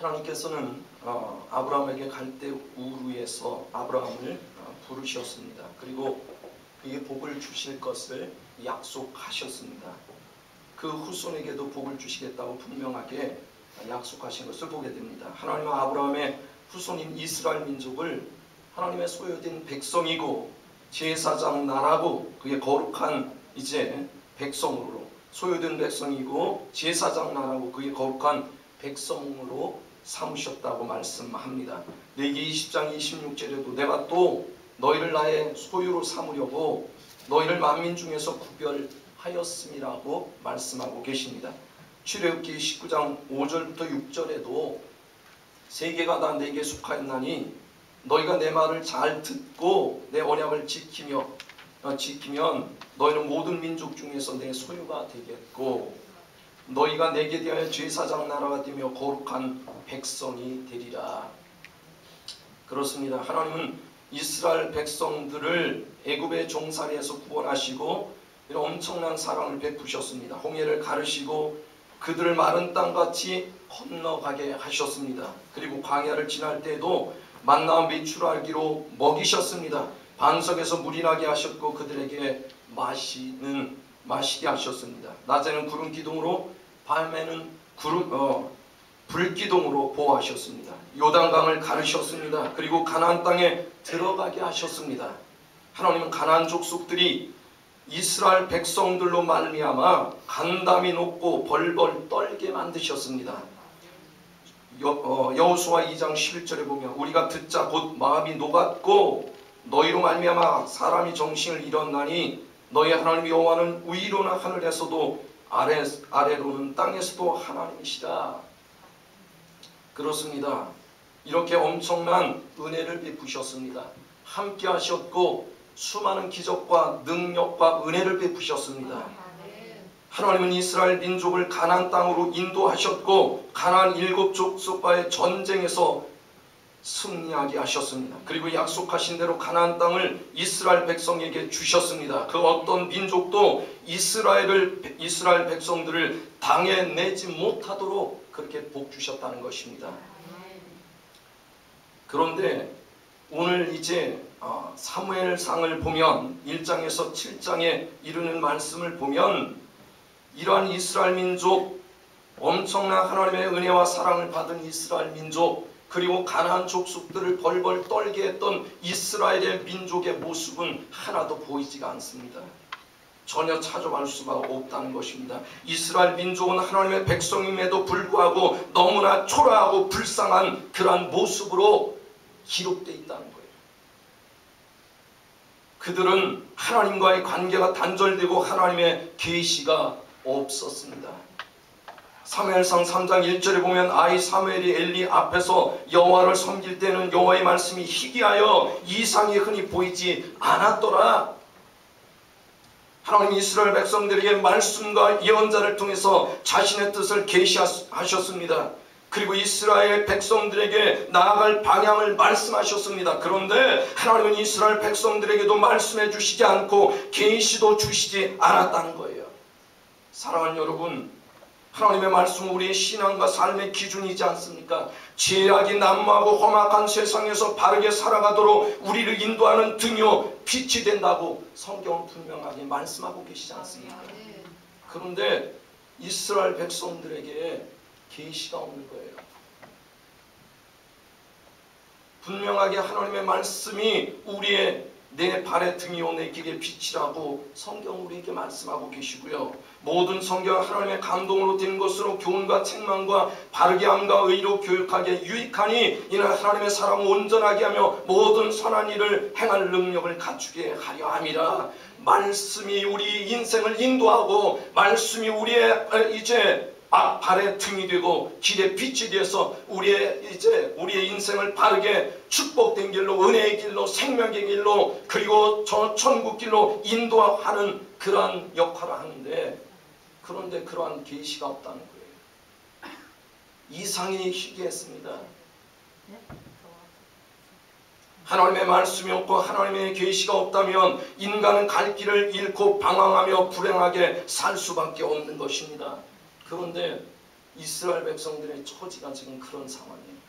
하나님께서는 아브라함에게 갈대 우르에서 아브라함을 부르셨습니다. 그리고 그에게 복을 주실 것을 약속하셨습니다. 그 후손에게도 복을 주시겠다고 분명하게 약속하신 것을 보게 됩니다. 하나님은 아브라함의 후손인 이스라엘 민족을 하나님의 소유된 백성이고 제사장 나라고 그의 거룩한 이제 백성으로 소유된 백성이고 제사장 나라고 그의 거룩한 백성으로 삼으셨다고 말씀합니다. 레위기 20장 26절에도 내가 또 너희를 나의 소유로 삼으려고 너희를 만민 중에서 구별하였음이라고 말씀하고 계십니다. 출애굽기 19장 5절부터 6절에도 세계가 다 내게 속하였나니 너희가 내 말을 잘 듣고 내 언약을 지키면 너희는 모든 민족 중에서 내 소유가 되겠고 너희가 내게 대하여 제사장 나라가 되며 거룩한 백성이 되리라. 그렇습니다. 하나님은 이스라엘 백성들을 애굽의 종살이에서 구원하시고 이런 엄청난 사랑을 베푸셨습니다. 홍해를 가르시고 그들을 마른 땅같이 건너가게 하셨습니다. 그리고 광야를 지날 때에도 만나와 메추라기로 먹이셨습니다. 반석에서 물이 나게 하셨고 그들에게 마시게 하셨습니다. 낮에는 구름 기둥으로 밤에는 불 기둥으로 보호하셨습니다. 요단강을 가르셨습니다. 그리고 가나안 땅에 들어가게 하셨습니다. 하나님은 가나안 족속들이 이스라엘 백성들로 말미암아 간담이 높고 벌벌 떨게 만드셨습니다. 여호수아 2장 11절에 보면 우리가 듣자 곧 마음이 녹았고 너희로 말미암아 사람이 정신을 잃었나니 너희 하나님 여호와는 위로는 하늘에서도 아래로는 땅에서도 하나님이시다. 그렇습니다. 이렇게 엄청난 은혜를 베푸셨습니다. 함께 하셨고 수많은 기적과 능력과 은혜를 베푸셨습니다. 하나님은 이스라엘 민족을 가나안 땅으로 인도하셨고 가나안 7 족속과의 전쟁에서 승리하게 하셨습니다. 그리고 약속하신 대로 가나안 땅을 이스라엘 백성에게 주셨습니다. 그 어떤 민족도 이스라엘 백성들을 당해내지 못하도록 그렇게 복 주셨다는 것입니다. 그런데 오늘 이제 사무엘상을 보면 1장에서 7장에 이르는 말씀을 보면 이러한 이스라엘 민족, 엄청난 하나님의 은혜와 사랑을 받은 이스라엘 민족, 그리고 가나안 족속들을 벌벌 떨게 했던 이스라엘의 민족의 모습은 하나도 보이지가 않습니다. 전혀 찾아갈 수가 없다는 것입니다. 이스라엘 민족은 하나님의 백성임에도 불구하고 너무나 초라하고 불쌍한 그러한 모습으로 기록되어 있다는 거예요. 그들은 하나님과의 관계가 단절되고 하나님의 계시가 없었습니다. 사무엘상 3장 1절에 보면 아이 사무엘이 엘리 앞에서 여호와를 섬길 때는 여호와의 말씀이 희귀하여 이상이 흔히 보이지 않았더라. 하나님 이스라엘 백성들에게 말씀과 예언자를 통해서 자신의 뜻을 계시하셨습니다. 그리고 이스라엘 백성들에게 나아갈 방향을 말씀하셨습니다. 그런데 하나님은 이스라엘 백성들에게도 말씀해 주시지 않고 계시도 주시지 않았다는 거예요. 사랑하는 여러분, 하나님의 말씀은 우리의 신앙과 삶의 기준이지 않습니까? 죄악이 난무하고 험악한 세상에서 바르게 살아가도록 우리를 인도하는 등이요 빛이 된다고 성경은 분명하게 말씀하고 계시지 않습니까? 그런데 이스라엘 백성들에게 계시가 없는 거예요. 분명하게 하나님의 말씀이 우리의 내 발의 등이요 내 길의 빛이라고 성경 우리에게 말씀하고 계시고요. 모든 성경 하나님의 감동으로 된 것으로 교훈과 책망과 바르게 함과 의로 교육하게 유익하니 이는 하나님의 사람을 온전하게 하며 모든 선한 일을 행할 능력을 갖추게 하려 함이라. 말씀이 우리 인생을 인도하고 말씀이 우리의 이제 발의 등이 되고 길의 빛이 되어서 우리의 인생을 바르게 축복된 길로 은혜의 길로 생명의 길로 그리고 천국 길로 인도하는 그러한 역할을 하는데 그런데 그러한 계시가 없다는 거예요. 이상이 희귀했습니다. 하나님의 말씀이 없고 하나님의 계시가 없다면 인간은 갈 길을 잃고 방황하며 불행하게 살 수밖에 없는 것입니다. 그런데 이스라엘 백성들의 처지가 지금 그런 상황이에요.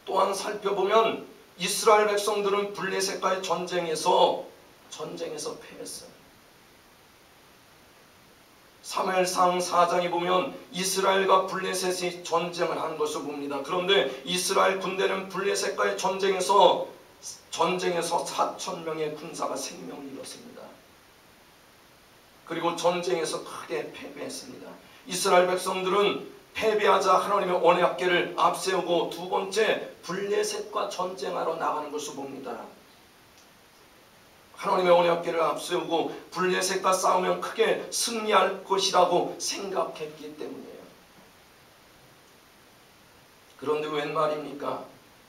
또한 살펴보면 이스라엘 백성들은 블레셋과의 전쟁에서 패했어요. 사무엘상 4장에 보면 이스라엘과 블레셋이 전쟁을 한 것을 봅니다. 그런데 이스라엘 군대는 블레셋과의 전쟁에서 4,000명의 군사가 생명을 잃었습니다. 그리고 전쟁에서 크게 패배했습니다. 이스라엘 백성들은 패배하자 하나님의 언약궤를 앞세우고 두 번째 블레셋과 전쟁하러 나가는 것을 봅니다. 하나님의 언약궤를 앞세우고 블레셋과 싸우면 크게 승리할 것이라고 생각했기 때문이에요. 그런데 웬 말입니까?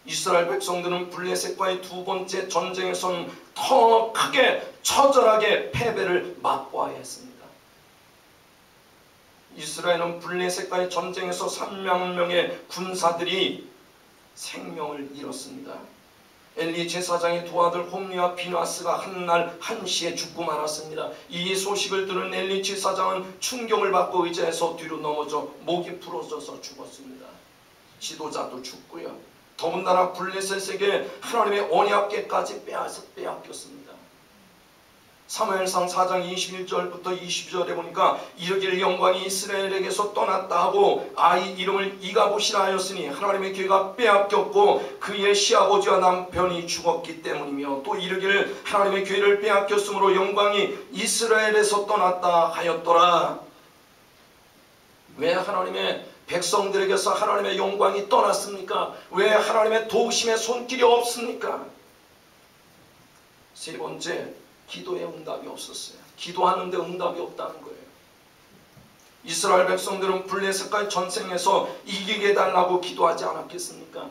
이스라엘 백성들은 블레셋과의 두 번째 전쟁에서는 더 크게 처절하게 패배를 맛보아야 했습니다. 이스라엘은 블레셋과의 전쟁에서 3만 명의 군사들이 생명을 잃었습니다. 엘리 제사장의 두 아들 홈리와 비나스가 한날 한시에 죽고 말았습니다. 이 소식을 들은 엘리 제사장은 충격을 받고 의자에서 뒤로 넘어져 목이 부러져서 죽었습니다. 지도자도 죽고요. 더군다나 블레셋에게 하나님의 언약궤까지 빼앗겼습니다. 사무엘상 4장 21절부터 22절에 보니까 이르기를 영광이 이스라엘에게서 떠났다 하고 아이 이름을 이가봇이라 하였으니 하나님의 궤가 빼앗겼고 그의 시아버지와 남편이 죽었기 때문이며 또 이르기를 하나님의 궤를 빼앗겼으므로 영광이 이스라엘에서 떠났다 하였더라. 왜 하나님의 백성들에게서 하나님의 영광이 떠났습니까? 왜 하나님의 도우심의 손길이 없습니까? 세 번째, 기도에 응답이 없었어요. 기도하는데 응답이 없다는 거예요. 이스라엘 백성들은 블레셋과의 전쟁에서 이기게 해달라고 기도하지 않았겠습니까?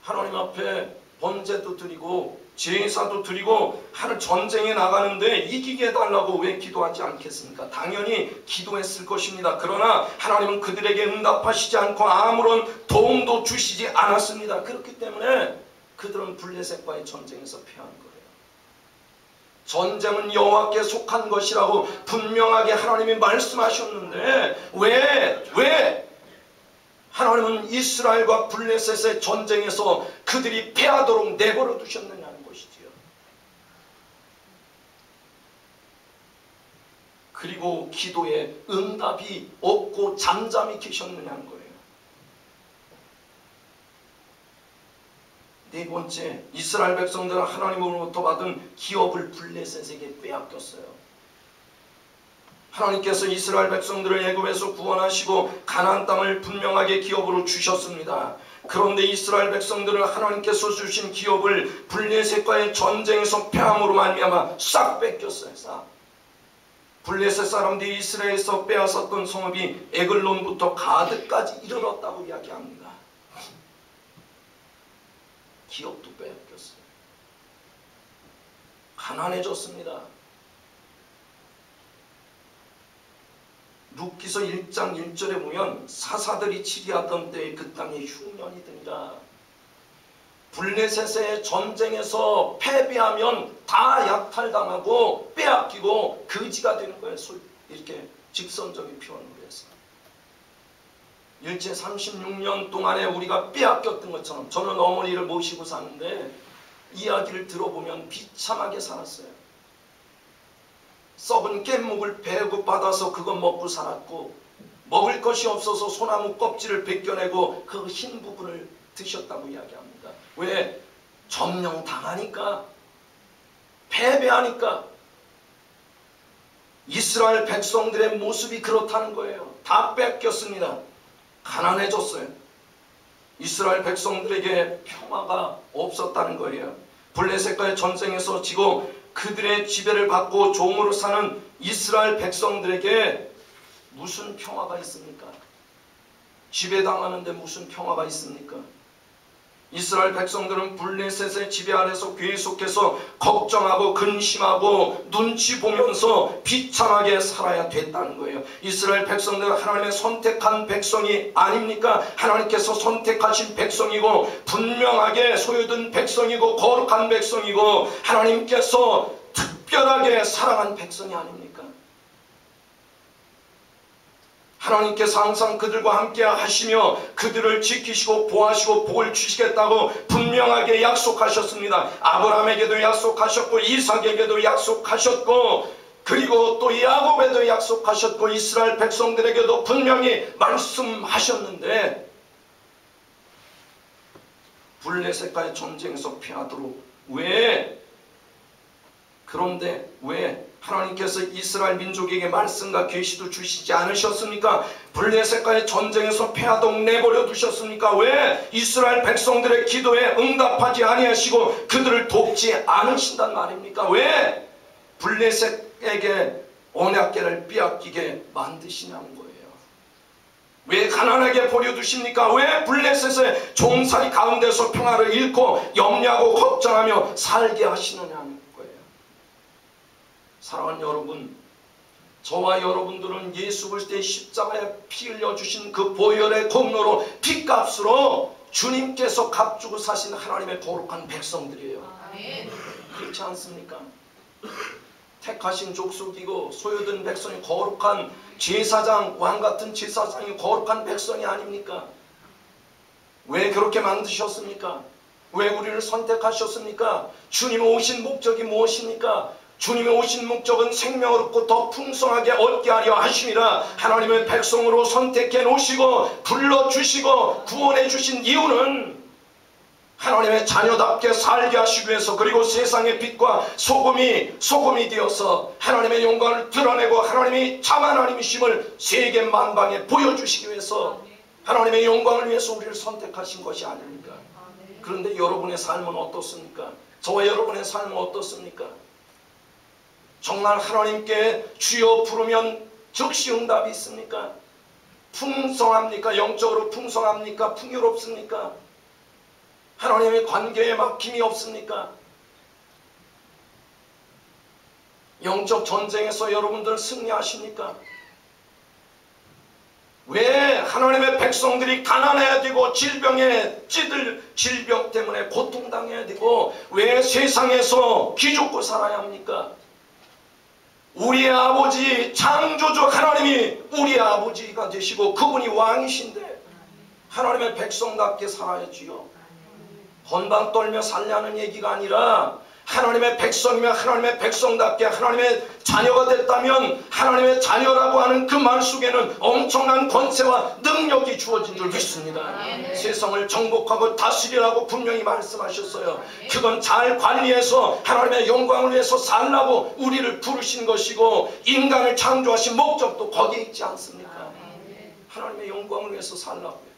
하나님 앞에 번제도 드리고 제사도 드리고 하는 전쟁에 나가는데 이기게 해달라고 왜 기도하지 않겠습니까? 당연히 기도했을 것입니다. 그러나 하나님은 그들에게 응답하시지 않고 아무런 도움도 주시지 않았습니다. 그렇기 때문에 그들은 블레셋과의 전쟁에서 패한 거예요. 전쟁은 여호와께 속한 것이라고 분명하게 하나님이 말씀하셨는데 왜 하나님은 이스라엘과 블레셋의 전쟁에서 그들이 패하도록 내버려 두셨느냐는 것이지요. 그리고 기도에 응답이 없고 잠잠히 계셨느냐는 거예요. 네 번째, 이스라엘 백성들은 하나님으로부터 받은 기업을 블레셋에게 빼앗겼어요. 하나님께서 이스라엘 백성들을 애굽에서 구원하시고 가나안 땅을 분명하게 기업으로 주셨습니다. 그런데 이스라엘 백성들은 하나님께서 주신 기업을 블레셋과의 전쟁에서 패함으로 말미암아 싹 뺏겼어요. 싹. 블레셋 사람들이 이스라엘에서 빼앗았던 성읍이 에글론부터 가드까지 이르렀다고 이야기합니다. 기업도 빼앗겼어요. 가난해졌습니다. 룻기서 1장 1절에 보면 사사들이 치리하던 때에 그 땅에 흉년이 드니라. 블레셋의 전쟁에서 패배하면 다 약탈당하고 빼앗기고 거지가 되는 거예요. 이렇게 직선적인 표현으로 해서. 일제 36년 동안에 우리가 빼앗겼던 것처럼 저는 어머니를 모시고 사는데 이야기를 들어보면 비참하게 살았어요. 썩은 깻묵을 배급받아서 그거 먹고 살았고 먹을 것이 없어서 소나무 껍질을 벗겨내고 그 흰 부분을 드셨다고 이야기합니다. 왜? 점령당하니까, 패배하니까. 이스라엘 백성들의 모습이 그렇다는 거예요. 다 뺏겼습니다. 가난해졌어요. 이스라엘 백성들에게 평화가 없었다는 거예요. 블레셋과의 전쟁에서 지고 그들의 지배를 받고 종으로 사는 이스라엘 백성들에게 무슨 평화가 있습니까? 지배당하는데 무슨 평화가 있습니까? 이스라엘 백성들은 블레셋의 지배 아래서 계속해서 걱정하고 근심하고 눈치 보면서 비참하게 살아야 됐다는 거예요. 이스라엘 백성들은 하나님의 선택한 백성이 아닙니까? 하나님께서 선택하신 백성이고 분명하게 소유된 백성이고 거룩한 백성이고 하나님께서 특별하게 사랑한 백성이 아닙니까? 하나님께서 항상 그들과 함께 하시며 그들을 지키시고 보호하시고 복을 주시겠다고 분명하게 약속하셨습니다. 아브라함에게도 약속하셨고 이삭에게도 약속하셨고 그리고 또 야곱에도 약속하셨고 이스라엘 백성들에게도 분명히 말씀하셨는데 블레셋과의 전쟁에서 패하도록 그런데 왜 하나님께서 이스라엘 민족에게 말씀과 계시도 주시지 않으셨습니까? 블레셋과의 전쟁에서 패하도록 내버려 두셨습니까? 왜 이스라엘 백성들의 기도에 응답하지 아니하시고 그들을 돕지 않으신단 말입니까? 왜 블레셋에게 언약궤를 빼앗기게 만드시냐는 거예요. 왜 가난하게 버려두십니까? 왜 블레셋의 종살이 가운데서 평화를 잃고 염려하고 걱정하며 살게 하시느냐는 거예요. 사랑하는 여러분, 저와 여러분들은 예수 그리스도의 십자가에 피 흘려주신 그 보혈의 공로로 피값으로 주님께서 값주고 사신 하나님의 거룩한 백성들이에요. 그렇지 않습니까? 택하신 족속이고 소유된 백성이 거룩한 제사장, 왕같은 제사장이 거룩한 백성이 아닙니까? 왜 그렇게 만드셨습니까? 왜 우리를 선택하셨습니까? 주님 오신 목적이 무엇입니까? 주님의 오신 목적은 생명을 얻고 더 풍성하게 얻게 하려 하심이라. 하나님의 백성으로 선택해 놓으시고 불러주시고 구원해 주신 이유는 하나님의 자녀답게 살게 하시기 위해서, 그리고 세상의 빛과 소금이 되어서 하나님의 영광을 드러내고 하나님이 참 하나님이심을 세계 만방에 보여주시기 위해서 하나님의 영광을 위해서 우리를 선택하신 것이 아닙니까? 그런데 여러분의 삶은 어떻습니까? 저와 여러분의 삶은 어떻습니까? 정말 하나님께 주여 부르면 즉시 응답이 있습니까? 풍성합니까? 영적으로 풍성합니까? 풍요롭습니까? 하나님의 관계에 막힘이 없습니까? 영적 전쟁에서 여러분들 승리하십니까? 왜 하나님의 백성들이 가난해야 되고 질병에 찌들 질병 때문에 고통당해야 되고 왜 세상에서 기죽고 살아야 합니까? 우리의 아버지 창조주 하나님이 우리의 아버지가 되시고 그분이 왕이신데 하나님의 백성답게 살아야지요. 건방 떨며 살려는 얘기가 아니라 하나님의 백성이면 하나님의 백성답게 하나님의 자녀가 됐다면 하나님의 자녀라고 하는 그 말 속에는 엄청난 권세와 능력이 주어진 줄 믿습니다. 세상을 정복하고 다스리라고 분명히 말씀하셨어요. 그건 잘 관리해서 하나님의 영광을 위해서 살라고 우리를 부르신 것이고 인간을 창조하신 목적도 거기에 있지 않습니까? 하나님의 영광을 위해서 살라고요.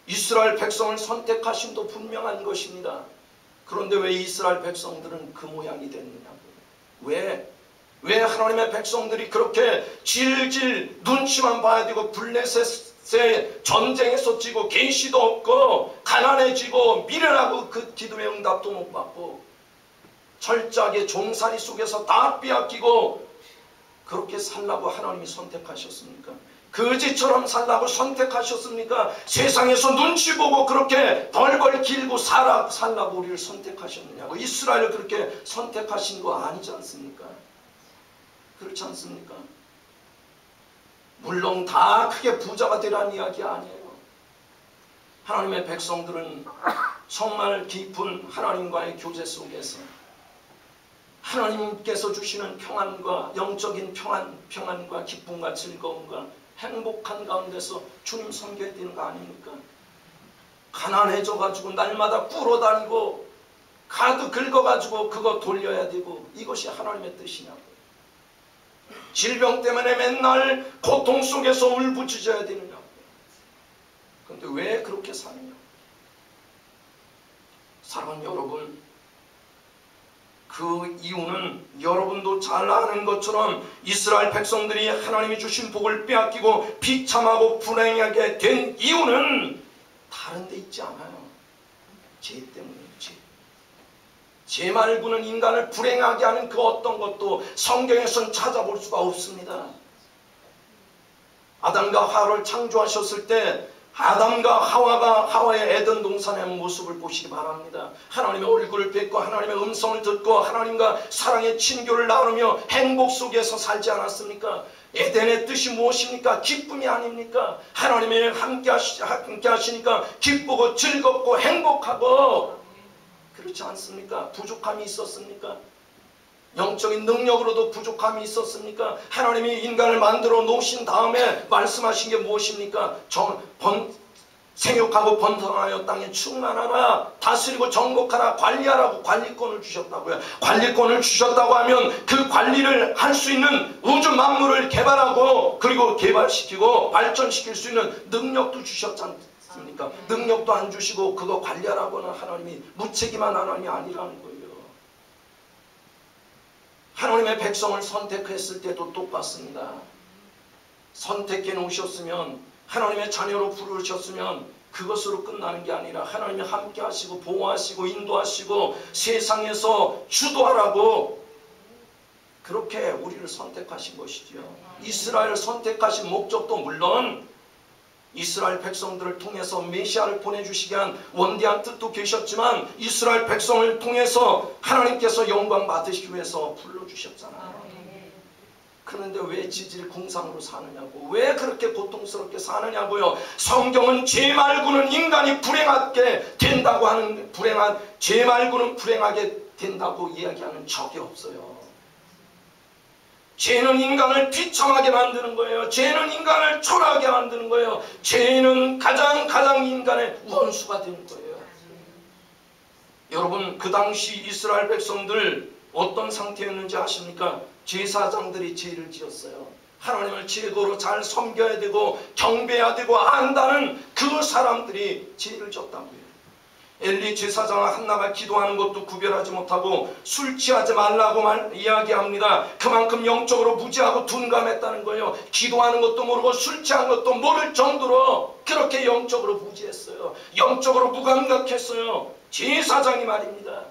이스라엘 백성을 선택하심도 분명한 것입니다. 그런데 왜 이스라엘 백성들은 그 모양이 됐느냐고요. 왜 하나님의 백성들이 그렇게 질질 눈치만 봐야 되고 블레셋의 전쟁에서 지고 계시도 없고 가난해지고 미련하고 그 기도의 응답도 못 받고 철저하게 종살이 속에서 다 빼앗기고 그렇게 살라고 하나님이 선택하셨습니까? 거지처럼 살라고 선택하셨습니까? 세상에서 눈치 보고 그렇게 벌벌 길고 살라고 우리를 선택하셨느냐고. 이스라엘을 그렇게 선택하신 거 아니지 않습니까? 그렇지 않습니까? 물론 다 크게 부자가 되라는 이야기 아니에요. 하나님의 백성들은 정말 깊은 하나님과의 교제 속에서 하나님께서 주시는 평안과 영적인 평안과 기쁨과 즐거움과 행복한 가운데서 주님 섬겨야 되는 거 아닙니까? 가난해져가지고 날마다 꿇어다니고 가득 긁어가지고 그거 돌려야 되고 이것이 하나님의 뜻이냐고. 질병 때문에 맨날 고통 속에서 울부짖어야 되느냐고. 그런데 왜 그렇게 사느냐? 사랑하는 여러분, 그 이유는 여러분도 잘 아는 것처럼 이스라엘 백성들이 하나님이 주신 복을 빼앗기고 비참하고 불행하게 된 이유는 다른 데 있지 않아요. 죄 때문이지. 죄 말고는 인간을 불행하게 하는 그 어떤 것도 성경에선 찾아볼 수가 없습니다. 아담과 하와를 창조하셨을 때 아담과 하와의 에덴 동산의 모습을 보시기 바랍니다. 하나님의 얼굴을 뵙고 하나님의 음성을 듣고 하나님과 사랑의 친교를 나누며 행복 속에서 살지 않았습니까? 에덴의 뜻이 무엇입니까? 기쁨이 아닙니까? 하나님의 함께 하시니까 기쁘고 즐겁고 행복하고, 그렇지 않습니까? 부족함이 있었습니까? 영적인 능력으로도 부족함이 있었습니까? 하나님이 인간을 만들어 놓으신 다음에 말씀하신 게 무엇입니까? 생육하고 번성하여 땅에 충만하라, 다스리고 정복하라, 관리하라고 관리권을 주셨다고요. 관리권을 주셨다고 하면 그 관리를 할 수 있는 우주 만물을 개발하고 그리고 개발시키고 발전시킬 수 있는 능력도 주셨지 않습니까? 능력도 안 주시고 그거 관리하라고는 하나님이 무책임한 하나님이 아니라는 거예요. 하나님의 백성을 선택했을 때도 똑같습니다. 선택해 놓으셨으면, 하나님의 자녀로 부르셨으면 그것으로 끝나는 게 아니라 하나님이 함께 하시고 보호하시고 인도하시고 세상에서 주도하라고 그렇게 우리를 선택하신 것이지요. 이스라엘을 선택하신 목적도 물론 이스라엘 백성들을 통해서 메시아를 보내주시기 위한 원대한 뜻도 계셨지만, 이스라엘 백성을 통해서 하나님께서 영광 받으시기 위해서 불러주셨잖아요. 그런데 왜 지질공상으로 사느냐고, 왜 그렇게 고통스럽게 사느냐고요. 성경은 죄 말고는 인간이 불행하게 된다고 하는, 죄 말고는 불행하게 된다고 이야기하는 적이 없어요. 죄는 인간을 비참하게 만드는 거예요. 죄는 인간을 초라하게 만드는 거예요. 죄는 가장 인간의 원수가 되는 거예요. 여러분, 그 당시 이스라엘 백성들 어떤 상태였는지 아십니까? 제사장들이 죄를 지었어요. 하나님을 최고로 잘 섬겨야 되고 경배해야 되고 안다는 그 사람들이 죄를 졌다고요. 엘리 제사장과 한나가 기도하는 것도 구별하지 못하고 술 취하지 말라고 이야기합니다. 그만큼 영적으로 무지하고 둔감했다는 거예요. 기도하는 것도 모르고 술 취한 것도 모를 정도로 그렇게 영적으로 무지했어요. 영적으로 무감각했어요. 제사장이 말입니다.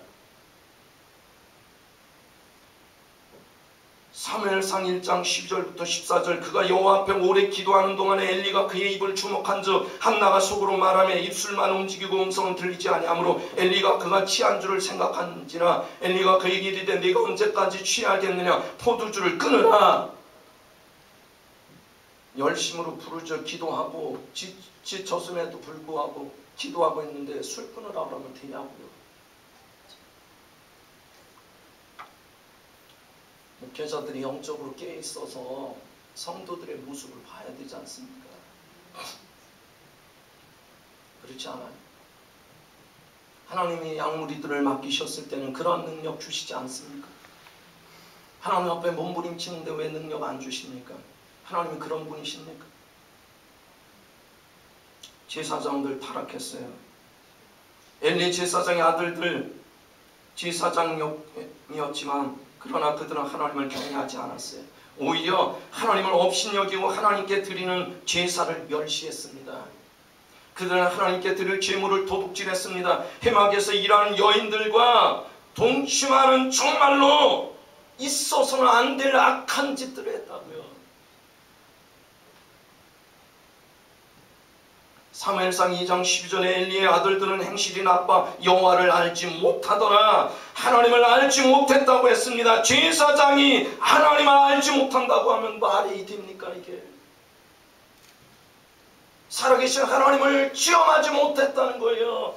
사무엘상 1장 12절부터 14절, 그가 여호와 앞에 오래 기도하는 동안에 엘리가 그의 입을 주목한즉 한나가 속으로 말하며 입술만 움직이고 음성은 들리지 아니하므로 엘리가 그가 취한 줄을 생각한지라. 엘리가 그에게 이르되 네가 언제까지 취하겠느냐, 포도주를 끊으라. 열심으로 부르짖어 기도하고 지쳤음에도 불구하고 기도하고 있는데 술 끊으라 그러면 되냐고요. 목회자들이 영적으로 깨어있어서 성도들의 모습을 봐야 되지 않습니까? 그렇지 않아요? 하나님이 양무리들을 맡기셨을 때는 그러한 능력 주시지 않습니까? 하나님 앞에 몸부림치는데 왜 능력 안 주십니까? 하나님이 그런 분이십니까? 제사장들 타락했어요. 엘리 제사장의 아들들 제사장이었지만 그러나 그들은 하나님을 경외하지 않았어요. 오히려 하나님을 업신여기고 하나님께 드리는 제사를 멸시했습니다. 그들은 하나님께 드릴 제물을 도둑질했습니다. 해막에서 일하는 여인들과 동침하는 정말로 있어서는 안 될 악한 짓들을 했다고요. 사무엘상 2장 12절에 엘리의 아들들은 행실이 나빠 여호와를 알지 못하더라. 하나님을 알지 못했다고 했습니다. 제사장이 하나님을 알지 못한다고 하면 말이 됩니까? 이게 살아계신 하나님을 체험하지 못했다는 거예요.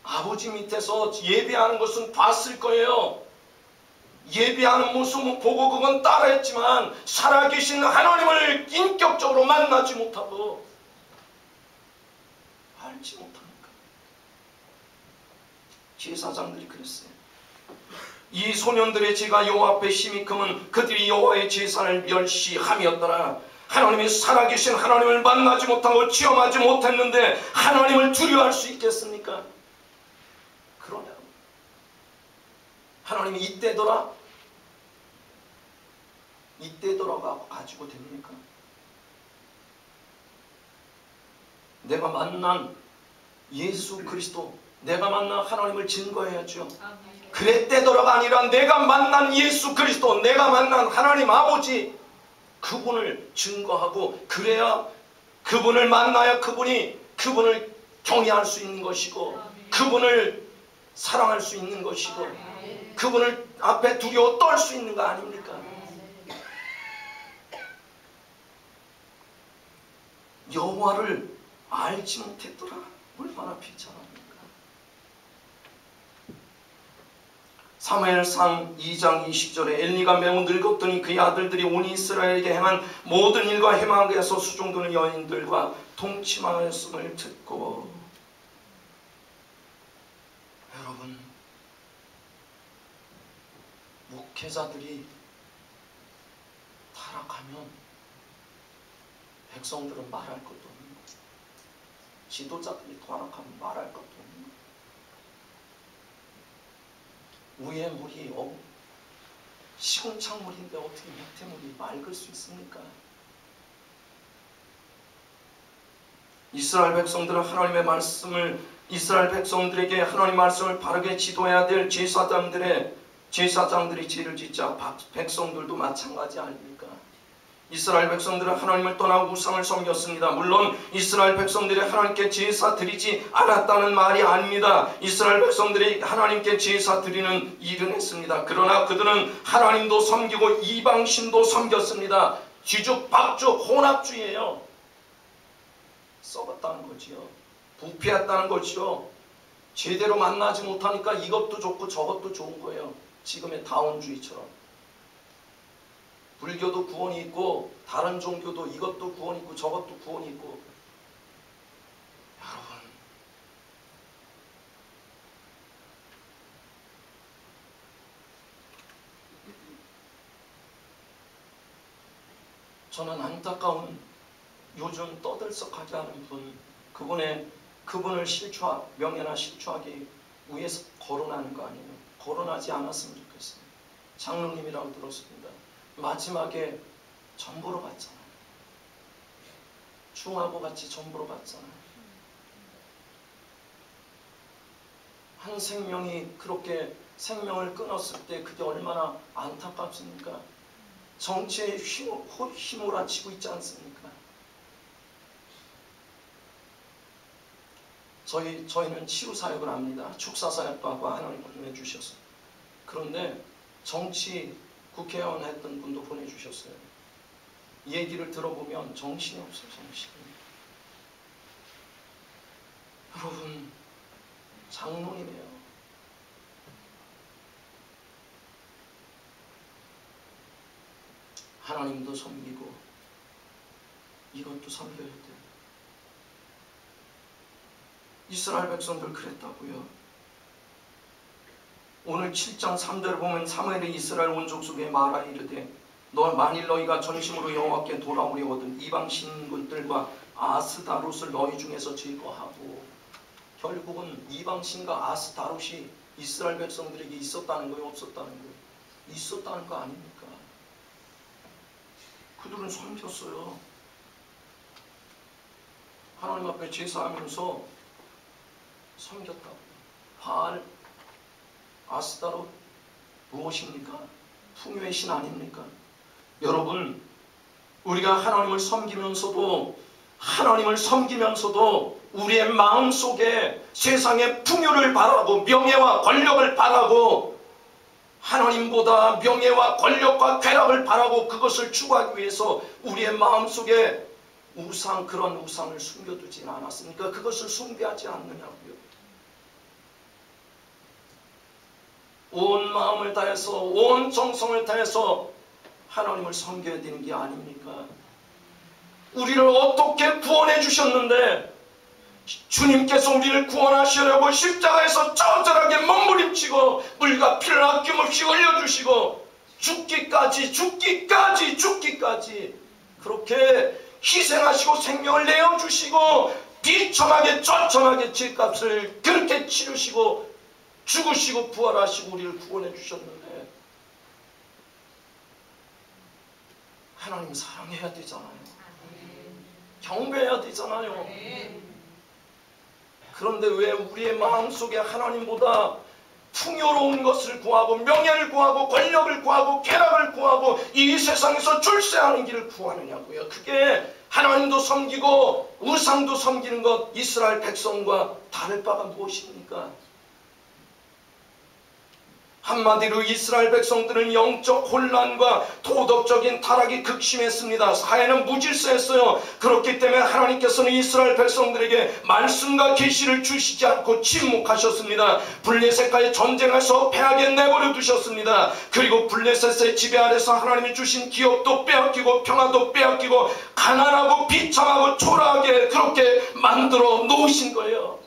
아버지 밑에서 예배하는 것은 봤을 거예요. 예배하는 모습은 보고 그건 따라했지만 살아계신 하나님을 인격적으로 만나지 못하고 알지 못합니까? 제사장들이 그랬어요. 이 소년들의 죄가 여호와 앞에 심히 크면 그들이 여호와의 제사를 멸시함이었더라. 하나님이 살아계신 하나님을 만나지 못하고 체험하지 못했는데 하나님을 두려워할 수 있겠습니까? 그러냐? 하나님이 이때더라가 가지고 됩니까? 내가 만난 예수 그리스도, 내가 만난 하나님을 증거해야죠. 그랬대더라가 아니라 내가 만난 예수 그리스도, 내가 만난 하나님 아버지, 그분을 증거하고 그래야 그분을 만나야 그분을 경외할 수 있는 것이고, 그분을 사랑할 수 있는 것이고, 그분을 앞에 두려워 떨 수 있는 거 아닙니까? 여호와를 알지 못했더라. 얼마나 비참합니까? 사무엘상 2장 20절에 엘리가 매우 늙었더니 그의 아들들이 온 이스라엘에게 행한 모든 일과 해망에서 수종드는 여인들과 동침하였음을 듣고. 여러분, 목회자들이 타락하면 백성들은 말할 것도 없는 거예요. 지도자들이 타락하면 말할 것도 없는 거예요. 위에 물이 시궁창물인데 어떻게 밑에 물이 맑을 수 있습니까? 이스라엘 백성들에게 하나님의 말씀을 바르게 지도해야 될 제사장들이 죄를 짓자 백성들도 마찬가지 아닙니까? 이스라엘 백성들은 하나님을 떠나 우상을 섬겼습니다. 물론 이스라엘 백성들이 하나님께 제사 드리지 않았다는 말이 아닙니다. 이스라엘 백성들이 하나님께 제사 드리는 일은 했습니다. 그러나 그들은 하나님도 섬기고 이방신도 섬겼습니다. 뒤죽박죽 혼합주의예요. 썩었다는 거지요. 부패했다는 거지요. 제대로 만나지 못하니까 이것도 좋고 저것도 좋은 거예요. 지금의 다운주의처럼. 불교도 구원이 있고 다른 종교도 이것도 구원이 있고 저것도 구원이 있고. 여러분, 저는 안타까운 요즘 떠들썩하지 않은 분, 그분을 명예나 실추하기 위해서 거론하는 거 아니에요. 거론하지 않았으면 좋겠어요. 장로님이라고 들었습니다. 마지막에 전보로 갔잖아요. 중하고 같이 전보로 갔잖아요. 한 생명이 그렇게 생명을 끊었을 때 그게 얼마나 안타깝습니까? 정치에 휘몰아치고 있지 않습니까? 저희는 치유사역을 합니다. 축사사역도 하고 하나님 보내주셨어요. 그런데 정치 국회의원 했던 분도 보내주셨어요. 얘기를 들어보면 정신이 없어요. 정신이. 여러분, 장로님이에요. 하나님도 섬기고 이것도 섬겨야 돼요. 이스라엘 백성들 그랬다고요. 오늘 7장 3절을 보면 사무엘이 이스라엘 온 족속에 말하 이르되 만일 너희가 전심으로 여호와께 돌아오려거든 이방 신들과 아스다롯을 너희 중에서 제거하고. 결국은 이방 신과 아스다롯이 이스라엘 백성들에게 있었다는 거예요, 없었다는 거예요? 있었다는 거 아닙니까? 그들은 섬겼어요. 하나님 앞에 제사하면서 섬겼다고. 바알, 아스다롯 무엇입니까? 풍요의 신 아닙니까? 여러분, 우리가 하나님을 섬기면서도 우리의 마음속에 세상의 풍요를 바라고 명예와 권력을 바라고 하나님보다 명예와 권력과 쾌락을 바라고 그것을 추구하기 위해서 우리의 마음속에 그런 우상을 숨겨두진 않았습니까? 그것을 숭배하지 않느냐고요. 온 마음을 다해서 온 정성을 다해서 하나님을 섬겨야 되는 게 아닙니까? 우리를 어떻게 구원해 주셨는데 주님께서 우리를 구원하시려고 십자가에서 처절하게 몸부림치고 물과 피를 아낌없이 흘려주시고 죽기까지 그렇게 희생하시고 생명을 내어주시고 비참하게 처참하게 죄값을 그렇게 치르시고 죽으시고 부활하시고 우리를 구원해 주셨는데 하나님 사랑해야 되잖아요. 경배해야 되잖아요. 그런데 왜 우리의 마음속에 하나님보다 풍요로운 것을 구하고 명예를 구하고 권력을 구하고 쾌락을 구하고 이 세상에서 출세하는 길을 구하느냐고요. 그게 하나님도 섬기고 우상도 섬기는 것, 이스라엘 백성과 다를 바가 무엇입니까? 한마디로 이스라엘 백성들은 영적 혼란과 도덕적인 타락이 극심했습니다. 사회는 무질서했어요. 그렇기 때문에 하나님께서는 이스라엘 백성들에게 말씀과 계시를 주시지 않고 침묵하셨습니다. 블레셋과의 전쟁에서 패하게 내버려 두셨습니다. 그리고 블레셋의 지배 아래서 하나님이 주신 기업도 빼앗기고 평화도 빼앗기고 가난하고 비참하고 초라하게 그렇게 만들어 놓으신 거예요.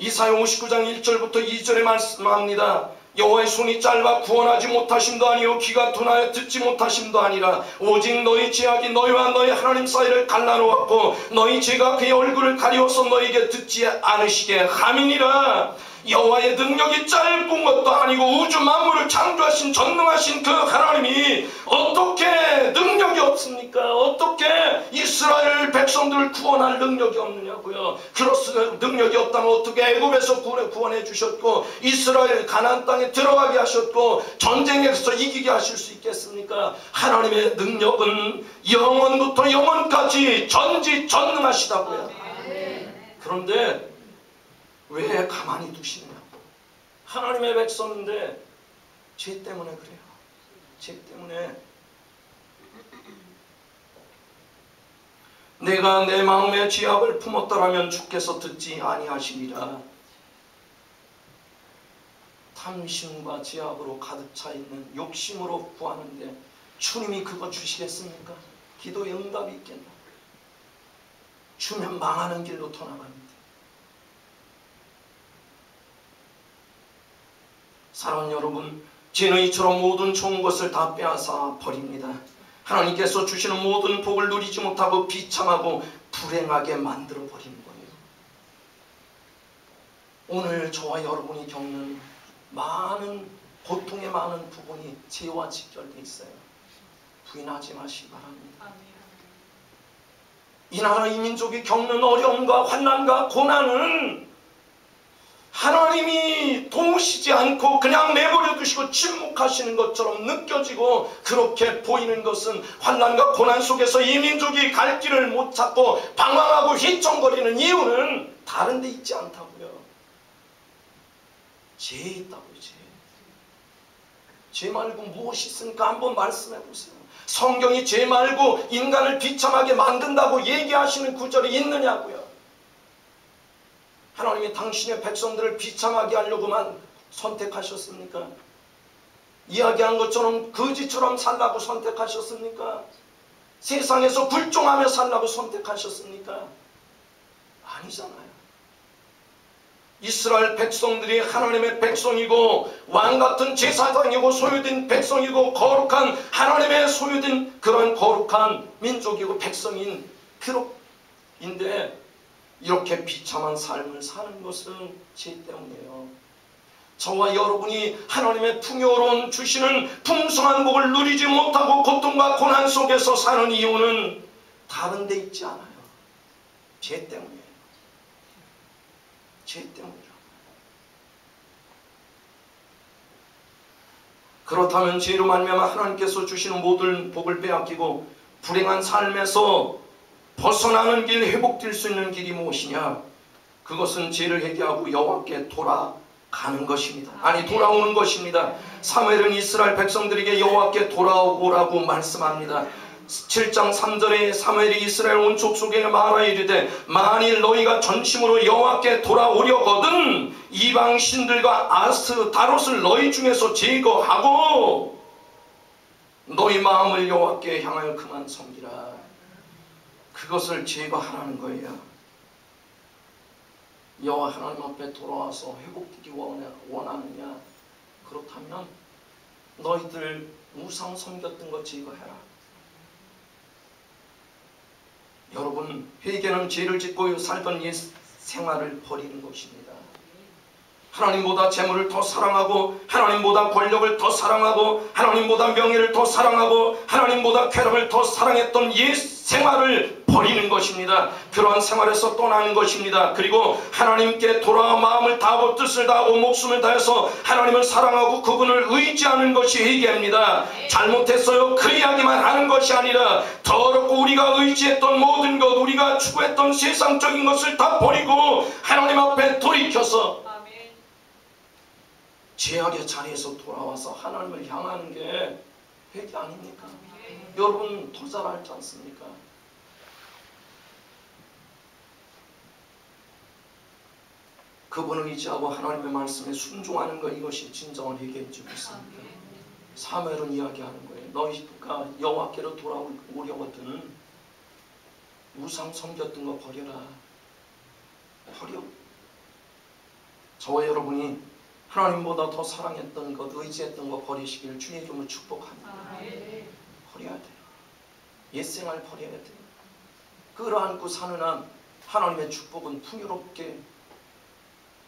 이사야 59장 1절부터 2절에 말씀합니다. 여호와의 손이 짧아 구원하지 못하심도 아니요 귀가 둔하여 듣지 못하심도 아니라 오직 너희 죄악이 너희와 너희 하나님 사이를 갈라놓았고 너희 죄가 그의 얼굴을 가리워서 너희에게 듣지 않으시게 함이니라. 여호와의 능력이 짧은 것도 아니고 우주 만물을 창조하신 전능하신 그 하나님이 어떻게 능력이 없습니까? 어떻게 이스라엘 백성들을 구원할 능력이 없느냐고요. 그렇습니다. 능력이 없다면 어떻게 애굽에서 구원해 주셨고 이스라엘 가나안 땅에 들어가게 하셨고 전쟁에서 이기게 하실 수 있겠습니까? 하나님의 능력은 영원부터 영원까지 전지전능하시다고요. 그런데 왜 가만히 두시느냐고. 하나님의 백성인데 죄 때문에 그래요. 죄 때문에. 내가 내 마음에 죄악을 품었더라면 주께서 듣지 아니하시리라. 탐심과 죄악으로 가득 차 있는 욕심으로 구하는데 주님이 그거 주시겠습니까? 기도의 응답이 있겠나? 주면 망하는 길로 터나갑니다. 사랑하는 여러분, 죄는 이처럼 모든 좋은 것을 다 빼앗아 버립니다. 하나님께서 주시는 모든 복을 누리지 못하고 비참하고 불행하게 만들어 버리는 거예요. 오늘 저와 여러분이 겪는 많은 고통의 많은 부분이 죄와 직결되어 있어요. 부인하지 마시기 바랍니다. 이 나라 이 민족이 겪는 어려움과 환난과 고난은 하나님이 도우시지 않고 그냥 내버려 두시고 침묵하시는 것처럼 느껴지고 그렇게 보이는 것은 환난과 고난 속에서 이 민족이 갈 길을 못 찾고 방황하고 휘청거리는 이유는 다른 데 있지 않다고요. 죄에 있다고요. 죄 말고 무엇이 있습니까? 한번 말씀해 보세요. 성경이 죄 말고 인간을 비참하게 만든다고 얘기하시는 구절이 있느냐고요. 하나님이 당신의 백성들을 비참하게 하려고만 선택하셨습니까? 이야기한 것처럼 거지처럼 살라고 선택하셨습니까? 세상에서 굴종하며 살라고 선택하셨습니까? 아니잖아요. 이스라엘 백성들이 하나님의 백성이고 왕같은 제사장이고 소유된 백성이고 거룩한 하나님의 소유된 그런 거룩한 민족이고 백성인 인데 이렇게 비참한 삶을 사는 것은 죄 때문이에요. 저와 여러분이 하나님의 풍요로운 주시는 풍성한 복을 누리지 못하고 고통과 고난 속에서 사는 이유는 다른 데 있지 않아요. 죄 때문이에요. 죄 때문이라고. 그렇다면 죄로 말미암아 하나님께서 주시는 모든 복을 빼앗기고 불행한 삶에서 벗어나는 길, 회복될 수 있는 길이 무엇이냐? 그것은 죄를 회개하고 여호와께 돌아가는 것입니다. 아니, 돌아오는 것입니다. 사무엘은 이스라엘 백성들에게 여호와께 돌아오라고 말씀합니다. 7장 3절에 사무엘이 이스라엘 온 족속에게 말하여 이르되 만일 너희가 전심으로 여호와께 돌아오려거든 이방 신들과 아스타롯을 너희 중에서 제거하고 너희 마음을 여호와께 향하여 그만 섬기라. 그것을 제거하라는 거예요. 여호와 하나님 앞에 돌아와서 회복되기 원하느냐? 그렇다면 너희들 우상 섬겼던 거 제거해라. 여러분, 회개는 죄를 짓고 살던 옛 생활을 버리는 것입니다. 하나님보다 재물을 더 사랑하고 하나님보다 권력을 더 사랑하고 하나님보다 명예를 더 사랑하고 하나님보다 쾌락을 더 사랑했던 옛 생활을 버리는 것입니다. 그러한 생활에서 떠나는 것입니다. 그리고 하나님께 돌아와 마음을 다하고 뜻을 다하고 목숨을 다해서 하나님을 사랑하고 그분을 의지하는 것이 회개입니다. 잘못했어요 그 이야기만 하는 것이 아니라 더럽고 우리가 의지했던 모든 것, 우리가 추구했던 세상적인 것을 다 버리고 하나님 앞에 돌이켜서 죄악의 자리에서 돌아와서 하나님을 향하는 게 회개 아닙니까? 여러분 더 잘 알지 않습니까? 그분을 의지하고 하나님의 말씀에 순종하는 것, 이것이 진정한 회개인 줄 믿습니다. 사무엘은 이야기하는 거예요. 너희가 여호와께로 돌아오려거든 우상 섬겼던 거 버려라. 버려. 저와 여러분이 하나님보다 더 사랑했던 것, 의지했던 것 버리시기를 주의 이름으로 축복합니다. 버려야 돼요. 옛생활 버려야 돼요. 끌어안고 사는 한 하나님의 축복은 풍요롭게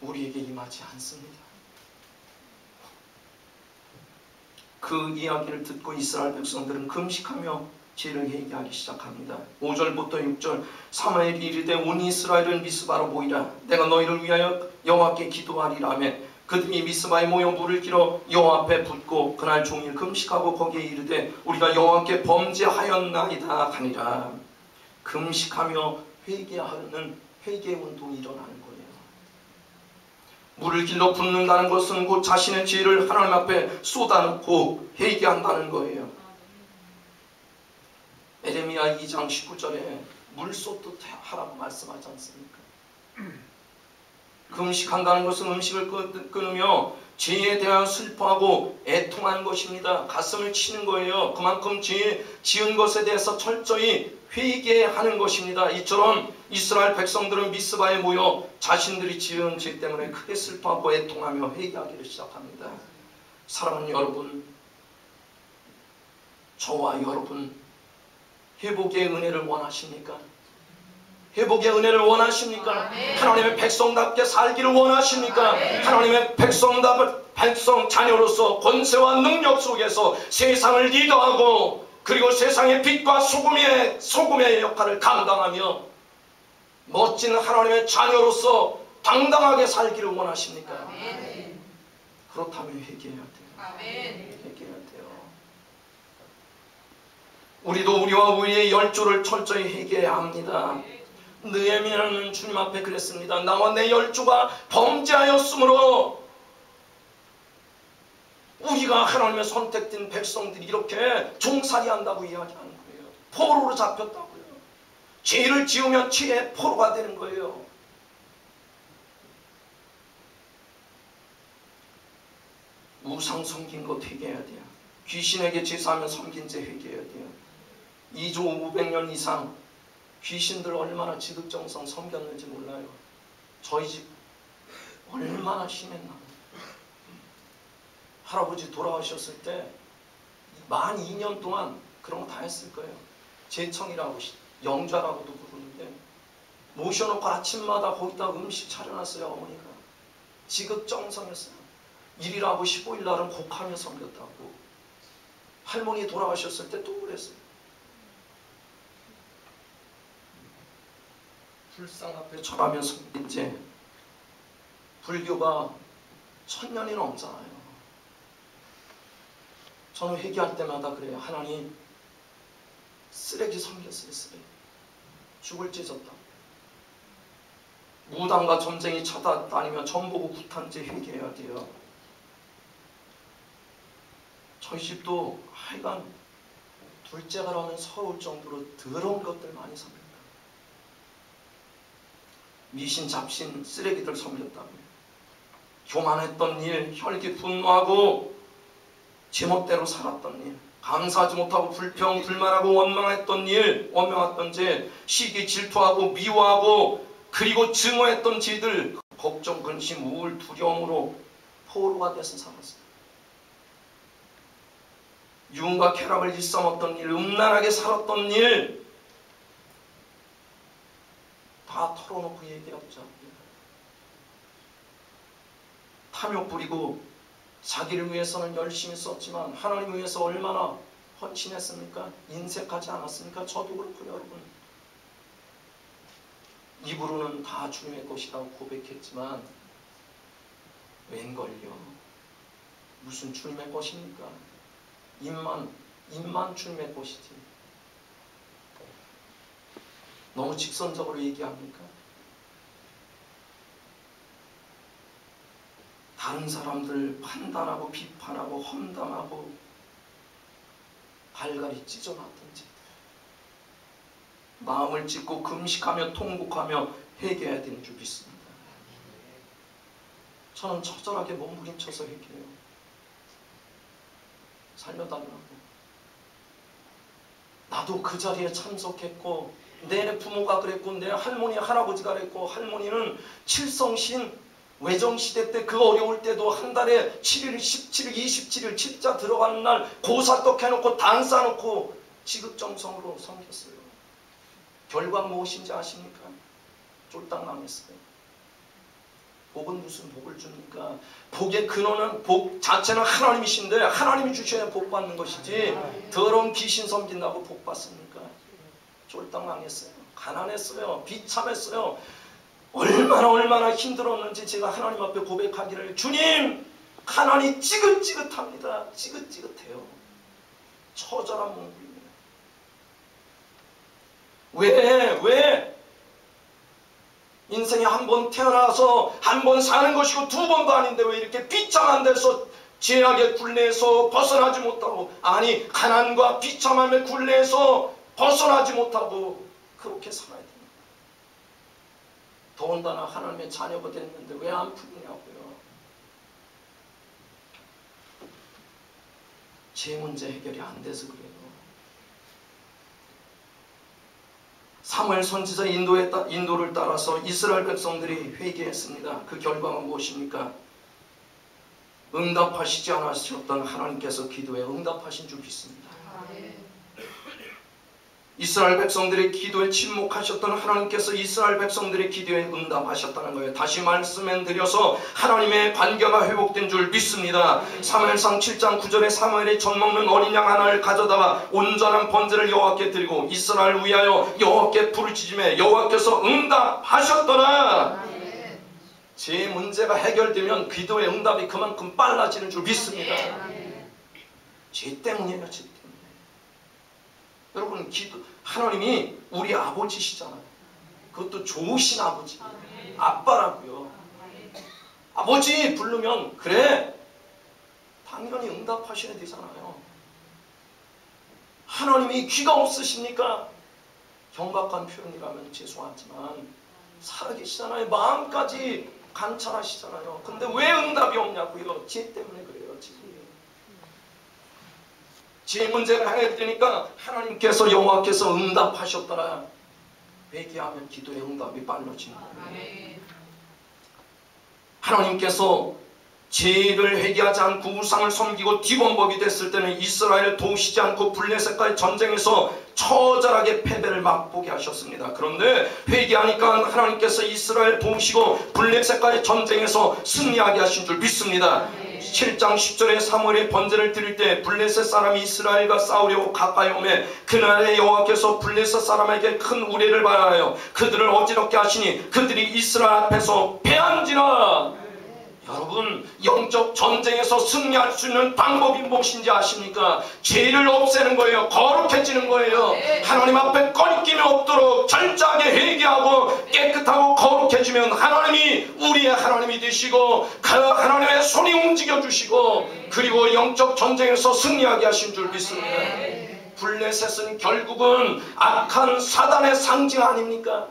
우리에게 임하지 않습니다. 그 이야기를 듣고 이스라엘 백성들은 금식하며 죄를 회개하기 시작합니다. 5절부터 6절 사무엘이 이르되 온 이스라엘은 미스바로 모이라. 내가 너희를 위하여 여호와께 기도하리라며 그들이 미스바에 모여 물을 길어 여호와 앞에 붓고 그날 종일 금식하고 거기에 이르되 우리가 여호와께 범죄하였나이다 하니라. 금식하며 회개하는 회개 운동이 일어나는 거예요. 물을 길러 붓는다는 것은 곧 자신의 죄를 하나님 앞에 쏟아놓고 회개한다는 거예요. 에레미야 2장 19절에 물 쏟듯 하라고 말씀하지 않습니까? 금식한다는 것은 음식을 끊으며 죄에 대한 슬퍼하고 애통하는 것입니다. 가슴을 치는 거예요. 그만큼 죄 지은 것에 대해서 철저히 회개하는 것입니다. 이처럼 이스라엘 백성들은 미스바에 모여 자신들이 지은 죄 때문에 크게 슬퍼하고 애통하며 회개하기를 시작합니다. 사랑하는 여러분, 저와 여러분 회복의 은혜를 원하십니까? 회복의 은혜를 원하십니까? 하나님의 백성답게 살기를 원하십니까? 하나님의 백성 자녀로서 권세와 능력 속에서 세상을 리더하고 그리고 세상의 빛과 소금의 역할을 감당하며 멋진 하나님의 자녀로서 당당하게 살기를 원하십니까? 그렇다면 회개해야 돼요. 회개해야 돼요. 우리도 우리와 우리의 열조를 철저히 회개해야 합니다. 느헤미야는 주님 앞에 그랬습니다. 나와 내 열조가 범죄하였으므로 우리가 하나님의 선택된 백성들이 이렇게 종살이한다고 이야기하는 거예요. 포로로 잡혔다고요. 죄를 지으면 죄의 포로가 되는 거예요. 우상 섬긴 것 회개해야 돼요. 귀신에게 제사하면 섬긴 죄 회개해야 돼요. 2조 500년 이상 귀신들 얼마나 지극정성 섬겼는지 몰라요. 저희 집 얼마나 심했나. 할아버지 돌아가셨을 때 만 2년 동안 그런 거 다 했을 거예요. 제청이라고 영좌라고도 부르는데 모셔놓고 아침마다 거기다 음식 차려놨어요. 어머니가 지극정성했어요. 1일하고 15일 날은 곡하며 섬겼다고. 할머니 돌아가셨을 때 또 그랬어요. 불상 앞에 절하며 섬긴 죄. 불교가 1000년이 넘잖아요. 저는 회개할 때마다 그래요. 하나님, 쓰레기 섬겼어요. 쓰레기. 죽을 죄 졌다. 무당과 점쟁이 찾아다니며 점보고 구탄 죄 회개해야 돼요. 저희 집도 하여간 둘째가 라면 서러울 정도로 더러운 것들 많이 섬겼다. 미신, 잡신, 쓰레기들 섬겼다고요. 교만했던 일, 혈기 분노하고 제멋대로 살았던 일, 감사하지 못하고 불평, 불만하고 원망했던 일, 원망했던 죄, 시기, 질투하고 미워하고 그리고 증오했던 죄들, 걱정, 근심, 우울, 두려움으로 포로가 돼서 살았어요. 유흥과 쾌락을 일삼았던 일, 음란하게 살았던 일 다 털어놓고 얘기하자. 탐욕 부리고 자기를 위해서는 열심히 썼지만 하나님을 위해서 얼마나 헌신했습니까? 인색하지 않았습니까? 저도 그렇고 여러분. 입으로는 다 주님의 것이라고 고백했지만 웬걸요? 무슨 주님의 것입니까? 입만 주님의 것이지. 너무 직선적으로 얘기합니까? 다른 사람들 판단하고 비판하고 험담하고 발갈이 찢어놨던지 마음을 찢고 금식하며 통곡하며 회개해야 되는 줄 믿습니다. 저는 처절하게 몸부림쳐서 회개해요. 살려달라고. 나도 그 자리에 참석했고 내 부모가 그랬고 내 할머니 할아버지가 그랬고, 할머니는 칠성신 외정시대 때 그 어려울 때도 한 달에 7일, 17일, 27일 칠자 들어가는 날 고사떡 해놓고 단 싸놓고 지극정성으로 섬겼어요. 결과 무엇인지 아십니까? 쫄딱 망했어요. 복은 무슨 복을 줍니까? 복의 근원은, 복 자체는 하나님이신데 하나님이 주셔야 복 받는 것이지 더러운 귀신 섬긴다고 복 받습니까? 쫄딱 망했어요. 가난했어요. 비참했어요. 얼마나 힘들었는지 제가 하나님 앞에 고백하기를, 주님 가난이 지긋지긋합니다. 지긋지긋해요. 처절한 몸부림이에요. 왜? 인생에 한 번 태어나서 한 번 사는 것이고 두 번도 아닌데 왜 이렇게 비참한 데서 죄악의 굴레에서 벗어나지 못하고, 아니 가난과 비참함의 굴레에서 벗어나지 못하고 그렇게 살아야 됩니다. 더군다나 하나님의 자녀가 됐는데 왜 안 풀리냐고요. 제 문제 해결이 안 돼서 그래요. 사무엘 선지자 인도를 따라서 이스라엘 백성들이 회개했습니다. 그 결과가 무엇입니까? 응답하시지 않으셨던 하나님께서 기도에 응답하신 줄 믿습니다. 이스라엘 백성들의 기도에 침묵하셨던 하나님께서 이스라엘 백성들의 기도에 응답하셨다는 거예요. 다시 말씀드려서 하나님의 관계가 회복된 줄 믿습니다. 사무엘상 7장 9절에 사무엘이 젖 먹는 어린 양 하나를 가져다가 온전한 번제를 여호와께 드리고 이스라엘을 위하여 여호와께 부르짖음에 여호와께서 응답하셨더라. 제 문제가 해결되면 기도의 응답이 그만큼 빨라지는 줄 믿습니다. 죄 때문이에요. 죄 때문에. 여러분, 하나님이 우리 아버지시잖아요. 그것도 좋으신 아버지. 아빠라고요. 아버지 부르면 그래 당연히 응답하셔야 되잖아요. 하나님이 귀가 없으십니까? 경박한 표현이라면 죄송하지만 살아계시잖아요. 마음까지 관찰하시잖아요. 근데 왜 응답이 없냐고요? 죄 때문에 그래요. 지금 제 문제가 해결되니까 하나님께서 여호와께서 응답하셨더라. 회개하면 기도의 응답이 빨라지는 거예요. 하나님께서 죄를 회개하지 않고 우상을 섬기고 뒤범벅이 됐을 때는 이스라엘을 도우시지 않고 블레셋과의 전쟁에서 처절하게 패배를 맛보게 하셨습니다. 그런데 회개하니까 하나님께서 이스라엘 도우시고 블레셋과의 전쟁에서 승리하게 하신 줄 믿습니다. 7장 10절에 사무엘의 번제를 드릴 때 블레셋 사람이 이스라엘과 싸우려고 가까이 오매 그날에 여호와께서 블레셋 사람에게 큰 우레를 발하여 그들을 어지럽게 하시니 그들이 이스라엘 앞에서 패한지라. 여러분, 영적 전쟁에서 승리할 수 있는 방법이 무엇인지 아십니까? 죄를 없애는 거예요. 거룩해지는 거예요. 하나님 앞에 꺼리낌이 없도록 철저하게 회개하고 깨끗하고 거룩해지면 하나님이 우리의 하나님이 되시고 그 하나님의 손이 움직여 주시고 그리고 영적 전쟁에서 승리하게 하신 줄 믿습니다. 블레셋은 결국은 악한 사단의 상징 아닙니까?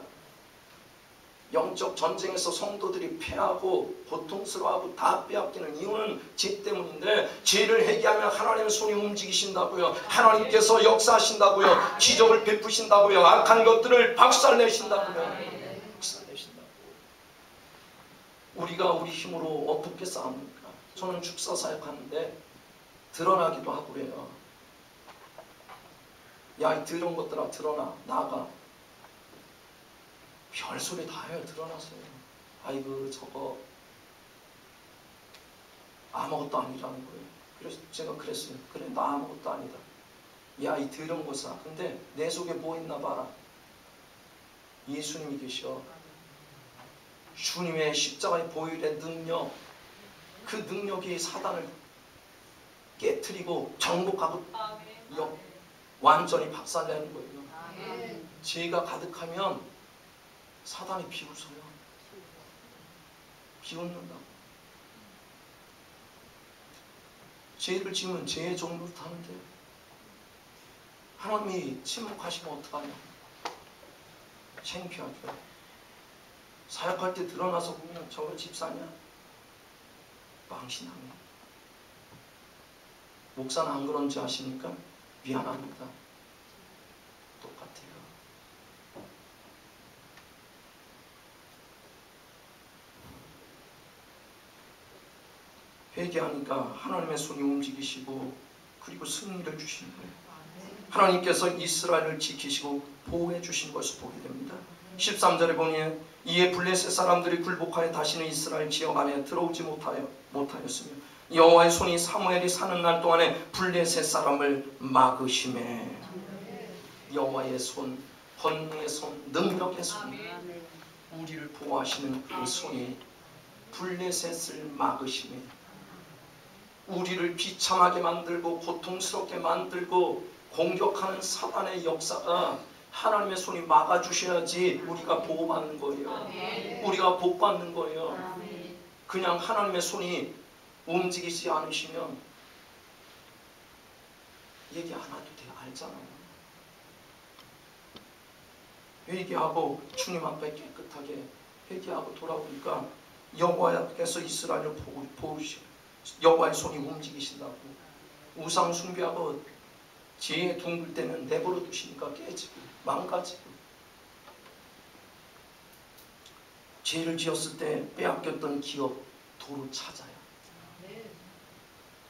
영적 전쟁에서 성도들이 패하고 고통스러워하고 다 빼앗기는 이유는 죄 때문인데, 죄를 회개하면 하나님의 손이 움직이신다고요. 하나님께서 역사하신다고요. 기적을 베푸신다고요. 악한 것들을 박살내신다고요. 박살내신다고. 우리가 우리 힘으로 어떻게 싸웁니까? 저는 축사사역하는데 드러나기도 하고 그래요. 야, 이 더러운 것들아 드러나. 나가. 별소리 다 해요. 드러났어요. 아이고 저거 아무것도 아니라는 거예요. 그래서 제가 그랬어요. 그래 나 아무것도 아니다. 야, 이 더러운 것아. 근데 내 속에 뭐 있나 봐라. 예수님이 계셔. 주님의 십자가의 보혈의 능력, 그 능력이 사단을 깨트리고 정복하고 완전히 박살내는 거예요. 죄가 가득하면 사단이 비웃어요. 비웃는다. 죄를 지으면 죄의 종으로 타는데 하나님이 침묵하시면 어떡하냐. 창피하죠. 사역할 때 드러나서 보면 저거 집사냐? 망신하네. 목사는 안 그런지 아십니까? 미안합니다. 똑같아요. 회개하니까 하나님의 손이 움직이시고 그리고 승리를 주시는 거예요. 하나님께서 이스라엘을 지키시고 보호해 주신 것을 보게 됩니다. 13절에 보니 이에 블레셋 사람들이 굴복하여 다시는 이스라엘 지역 안에 들어오지 못하였으며 여호와의 손이 사무엘이 사는 날 동안에 블레셋 사람을 막으시매. 여호와의 손, 권능의 손, 능력의 손, 우리를 보호하시는 그 손이 블레셋을 막으시매. 우리를 비참하게 만들고 고통스럽게 만들고 공격하는 사단의 역사가 하나님의 손이 막아주셔야지 우리가 보호받는 거예요. 우리가 복받는 거예요. 그냥 하나님의 손이 움직이지 않으시면 얘기 안 해도 돼. 알잖아요. 회개하고 주님 앞에 깨끗하게 회개하고 돌아오니까 여호와께서 이스라엘을 보호시고 여호와의 손이 움직이신다고. 우상 숭배하고 죄에 둥글 때는 내버려 두시니까 깨지고 망가지고. 죄를 지었을 때 빼앗겼던 기업 도로 찾아요.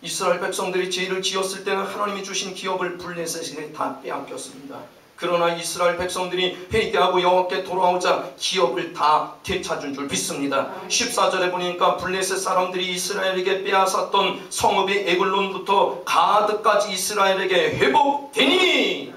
이스라엘 백성들이 죄를 지었을 때는 하나님이 주신 기업을 블레셋에 다 빼앗겼습니다. 그러나 이스라엘 백성들이 회개하고 여호와께 돌아오자 기업을 다 되찾은 줄 믿습니다. 14절에 보니까 블레셋 사람들이 이스라엘에게 빼앗았던 성읍이 에글론부터 가드까지 이스라엘에게 회복되니.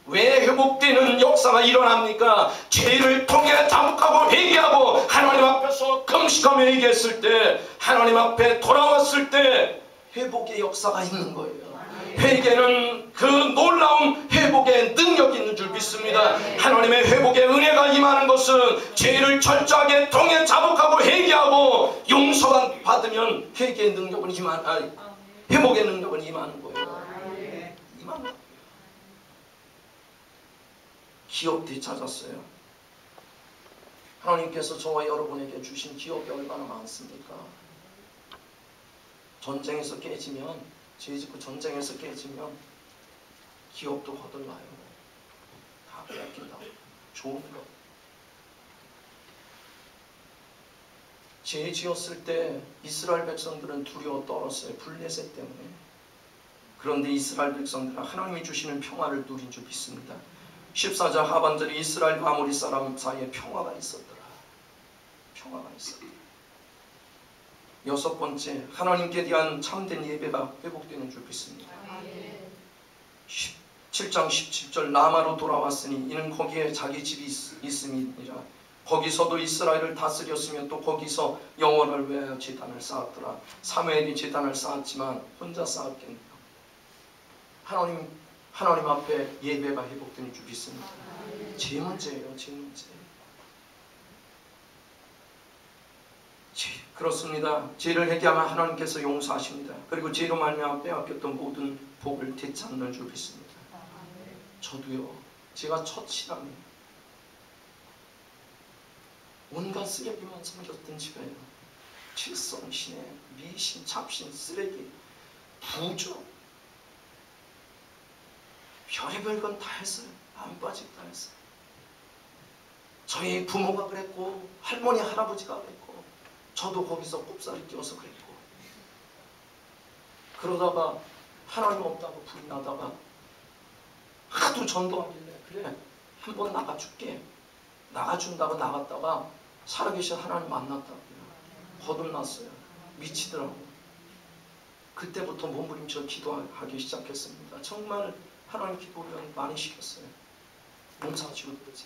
왜 회복되는 역사가 일어납니까? 죄를 통해 자복하고 회개하고 하나님 앞에서 금식하며 회개했을 때, 하나님 앞에 돌아왔을 때 회복의 역사가 있는 거예요. 회개는 그 놀라운 회복의 능력이 있는 줄 믿습니다. 하나님의 회복의 은혜가 임하는 것은 죄를 철저하게 통해 자복하고 회개하고 용서만 받으면 회개의 능력은 회복의 능력은 임하는 거예요. 임하는 거예요. 기업 되찾았어요. 하나님께서 저와 여러분에게 주신 기업이 얼마나 많습니까? 전쟁에서 깨지면, 죄 짓고 전쟁에서 깨지면 기업도 거들나요. 다 빼앗긴다고. 좋은 것. 죄 지었을 때 이스라엘 백성들은 두려워 떨었어요. 블레셋 때문에. 그런데 이스라엘 백성들은 하나님이 주시는 평화를 누린 줄 믿습니다. 14절 하반절에 이스라엘과 아모리 사람 사이에 평화가 있었더라. 평화가 있었더라. 여섯 번째, 하나님께 대한 참된 예배가 회복되는 줄 믿습니다. 7장 17절 라마로 돌아왔으니 이는 거기에 자기 집이 있음이니라. 거기서도 이스라엘을 다스렸으며 또 거기서 여호와를 위하여 제단을 쌓았더라. 사무엘이 제단을 쌓았지만 혼자 쌓았겠네요. 하나님 앞에 예배가 회복되는 줄 믿습니다. 제 문제예요. 제 문제. 그렇습니다. 죄를 회개하면 하나님께서 용서하십니다. 그리고 죄로 말미암아 빼앗겼던 모든 복을 되찾는 줄 믿습니다. 저도요. 제가 첫 신앙이에요. 온갖 쓰레기만 섬겼던 집에요. 칠성, 신의, 미신, 잡신, 쓰레기, 부조, 별의별 건 다 했어요. 안 빠지고 다 했어요. 저희 부모가 그랬고 할머니, 할아버지가 그랬고 저도 거기서 꼽사리 끼워서 그랬고, 그러다가 하나님 없다고 불이 나다가 하도 전도하길래 그래 한번 나가줄게, 나가준다고 나갔다가 살아계신 하나님 만났다고요. 거듭났어요. 미치더라고요. 그때부터 몸부림쳐 기도하기 시작했습니다. 정말 하나님 기도를 많이 시켰어요. 몸 사주고 그러지.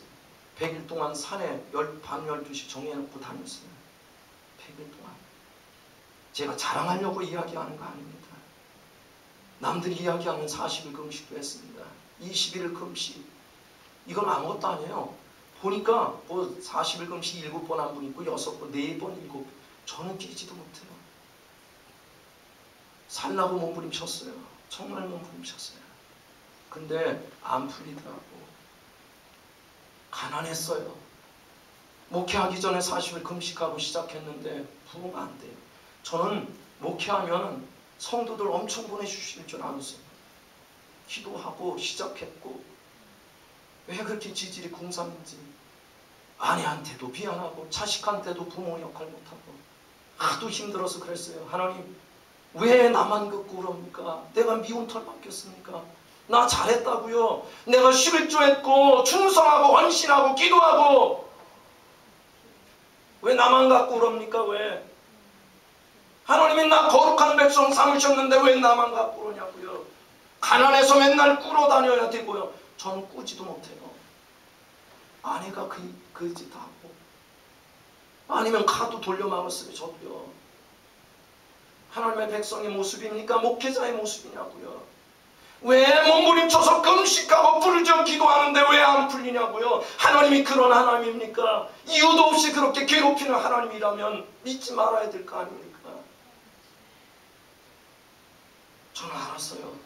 100일 동안 산에 밤 12시 정해놓고 다녔어요. 100일 동안. 제가 자랑하려고 이야기하는 거 아닙니다. 남들이 이야기하는 40일 금식도 했습니다. 21일 금식. 이건 아무것도 아니에요. 보니까 뭐 40일 금식 7번 한 분 있고 6번, 4번, 7번. 저는 끼지도 못해요. 살라고 몸부림쳤어요. 정말 몸부림쳤어요. 근데 안 풀리더라고. 가난했어요. 목회하기 전에 40일 금식하고 시작했는데 부흥 안 돼요. 저는 목회하면 성도들 엄청 보내주실 줄 알았어요. 기도하고 시작했고 왜 그렇게 지질이 궁상인지 아내한테도 미안하고 자식한테도 부모 역할 못하고 하도 힘들어서 그랬어요. 하나님 왜 나만 긋고 그럽니까? 내가 미운 털 바뀌었습니까? 나 잘했다고요. 내가 11조 했고 충성하고 헌신하고 기도하고 왜 나만 갖고 그럽니까? 왜? 하나님이 나 거룩한 백성 삼으셨는데 왜 나만 갖고 그러냐고요. 가난해서 맨날 꾸러 다녀야 되고요. 저는 꾸지도 못해요. 아내가 그 짓 하고 아니면 카드 돌려막았어요. 저도요. 하나님의 백성의 모습입니까? 목회자의 모습이냐고요. 왜 몸부림쳐서 금식하고 부르짖어 기도하는데 왜 안 풀리냐고요. 하나님이 그런 하나님입니까? 이유도 없이 그렇게 괴롭히는 하나님이라면 믿지 말아야 될 거 아닙니까? 저는 알았어요.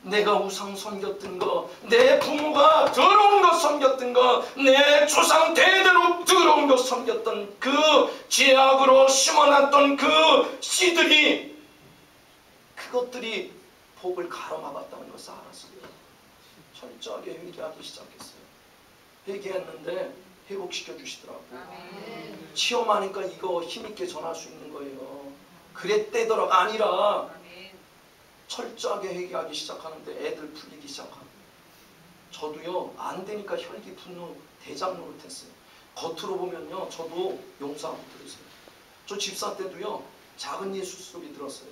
내가 우상 섬겼던 거, 내 부모가 더러운 거 섬겼던 거, 내 조상 대대로 더러운 거 섬겼던 그 죄악으로 심어놨던 그 씨들이 그것들이 복을 가로막았다는 것을 알았어요. 철저하게 회개하기 시작했어요. 회개했는데 회복시켜 주시더라고요. 시험하니까 이거 힘있게 전할 수 있는 거예요. 그랬대더라가 아니라 철저하게 회개하기 시작하는데 애들 풀리기 시작하고 저도요 안 되니까 혈기 분노 대장 노릇했어요. 겉으로 보면요 저도 용서하고 들으세요. 저 집사 때도요 작은 예수 소리 들었어요.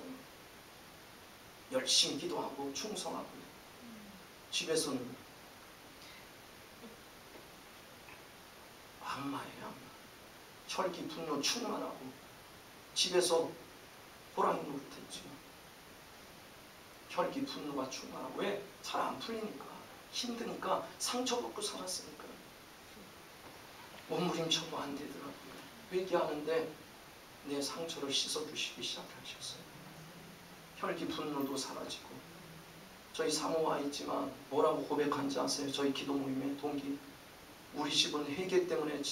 열심히 기도하고 충성하고 집에서는 악마예요. 악마. 혈기 분노 충만하고 집에서 호랑이 노릇했죠. 혈기 분노가 충만하고 왜? 잘 안 풀리니까 힘드니까 상처받고 살았으니까 몸부림쳐도 안 되더라고요. 회개하는데 내 상처를 씻어주시기 시작하셨어요. 혈기 분노도 사라지고 저희 사모 와 있지만 뭐라고 고백한지 아세요? 저희 기도 모임의 동기 우리 집은 회개 때문에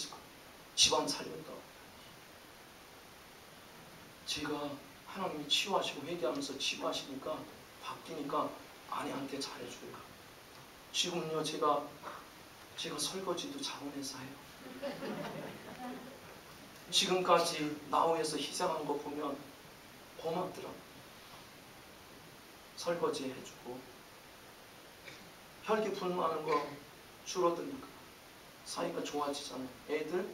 집안 살렸다고. 제가 하나님이 치유하시고 회개하면서 치유하시니까 바뀌니까 아내한테 잘해줘요. 지금요 제가 설거지도 자원해서 해요. 지금까지 나우에서 희생한 거 보면 고맙더라고요. 설거지 해주고 혈기 분노하는 거 줄어드니까 사이가 좋아지잖아요. 애들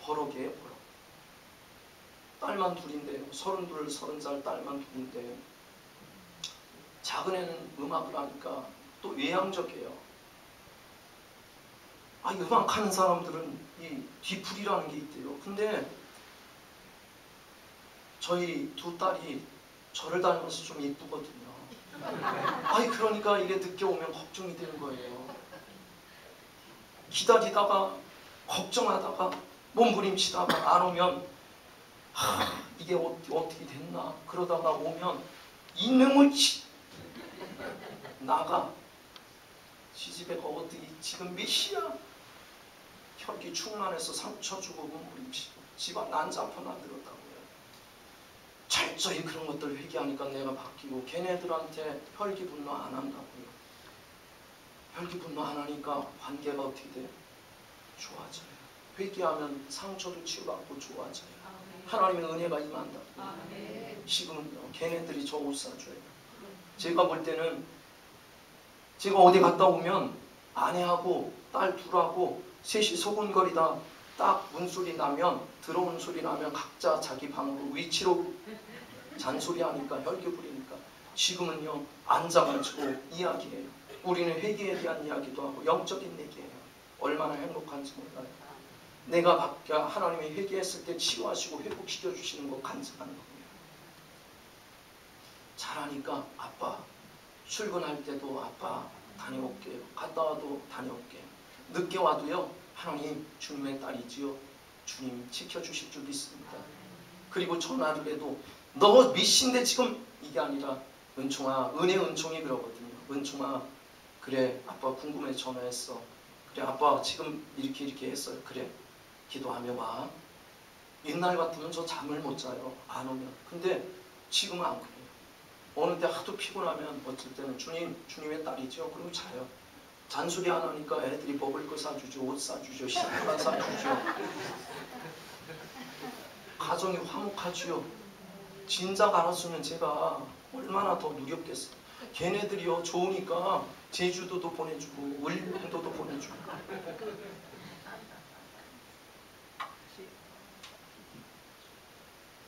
버럭이에요. 버럭. 딸만 둘인데요. 32, 30살 딸만 둘인데요. 작은 애는 음악을 하니까 또 외향적이에요. 음악하는 사람들은 이 뒤풀이라는 게 있대요. 근데 저희 두 딸이 저를 닮아서 좀 예쁘거든요. 그러니까 이게 늦게 오면 걱정이 되는 거예요. 기다리다가 걱정하다가 몸부림치다가 안 오면 이게 어떻게 됐나 그러다가 오면 이놈의 나가 시집애가 어떻게 지금 몇 시야? 혈기 충만해서 상처 주고 몸부림치고 집안 난장판 만들었다고요. 철저히 그런 것들을 회개하니까 내가 바뀌고 걔네들한테 혈기 분노 안 한다고요. 혈기 분노 안 하니까 관계가 어떻게 돼요? 좋아져요. 회개하면 상처도 치유받고 좋아져요. 하나님의 은혜가 임한다고요. 지금은요 걔네들이 저 옷 사줘요. 제가 볼 때는 제가 어디 갔다 오면 아내하고 딸 둘하고 셋이 소곤거리다 딱 문소리 나면 들어오는 소리 나면 각자 자기 방으로 위치로 잔소리하니까 혈기 부리니까 지금은요 앉아가지고 이야기해요. 우리는 회개에 대한 이야기도 하고 영적인 얘기예요. 얼마나 행복한지 몰라요. 내가 밖에 하나님이 회개했을 때 치유하시고 회복시켜 주시는 거 간증하는 겁니다. 잘하니까 아빠 출근할 때도 아빠 다녀올게요. 갔다 와도 다녀올게요. 늦게 와도요. 하나님 주님의 딸이지요. 주님 지켜주실 줄 믿습니다. 그리고 전화를 해도 너 미신데 지금 이게 아니라 은총아, 은혜 은총이 그러거든요. 은총아, 그래 아빠 궁금해 전화했어. 그래 아빠 지금 이렇게 했어요. 그래 기도하며 와. 옛날 같으면 저 잠을 못 자요. 안 오면. 근데 지금은 안 그래요. 어느 때 하도 피곤하면 어쩔 때는 주님의 딸이죠. 그리고 자요. 잔소리 안 하니까 애들이 먹을 거 사주죠. 옷 사주죠. 신발 사주죠. 가정이 화목하지요. 진작 알았으면 제가 얼마나 더 누렸겠어요. 걔네들이요 좋으니까 제주도도 보내주고 울릉도도 보내주고.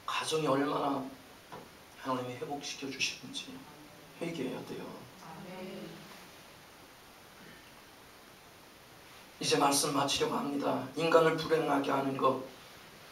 가정이 얼마나 하나님이 회복시켜 주시는지 회개해야 돼요. 이제 말씀 마치려고 합니다. 인간을 불행하게 하는 것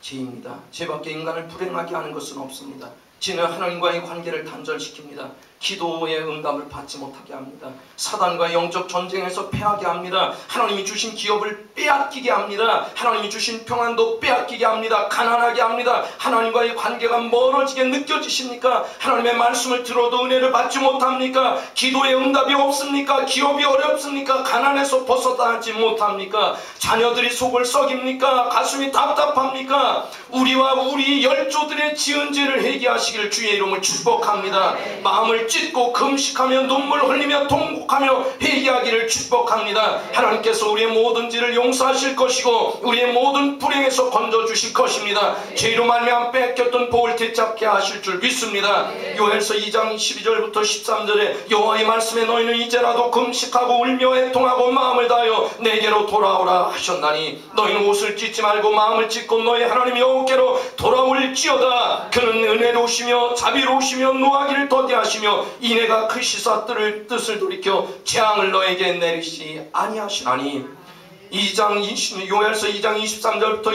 죄입니다. 죄밖에 인간을 불행하게 하는 것은 없습니다. 죄는 하나님과의 관계를 단절시킵니다. 기도의 응답을 받지 못하게 합니다. 사단과 영적 전쟁에서 패하게 합니다. 하나님이 주신 기업을 빼앗기게 합니다. 하나님이 주신 평안도 빼앗기게 합니다. 가난하게 합니다. 하나님과의 관계가 멀어지게 느껴지십니까? 하나님의 말씀을 들어도 은혜를 받지 못합니까? 기도의 응답이 없습니까? 기업이 어렵습니까? 가난에서 벗어나지 못합니까? 자녀들이 속을 썩입니까? 가슴이 답답합니까? 우리와 우리 열조들의 지은 죄를 회개하시기를 주의 이름을 축복합니다. 마음을 찢고 금식하며 눈물 흘리며 통곡하며 회개하기를 축복합니다. 하나님께서 우리의 모든 죄를 용서하실 것이고 우리의 모든 불행에서 건져주실 것입니다. 죄로 말미암아 뺏겼던 복을 되찾게 하실 줄 믿습니다. 요엘서 2장 12절부터 13절에 여호와의 말씀에 너희는 이제라도 금식하고 울며 애통하고 마음을 다하여 내게로 돌아오라 하셨나니 너희는 옷을 찢지 말고 마음을 찢고 너희 하나님 여호와께로 돌아올지어다. 그는 은혜로우시며 자비로우시며 노하기를 더디하시며 이내가 크시사 뜻을 돌이켜 재앙을 너에게 내리시 아니하시나니. 요엘서 2장 23절부터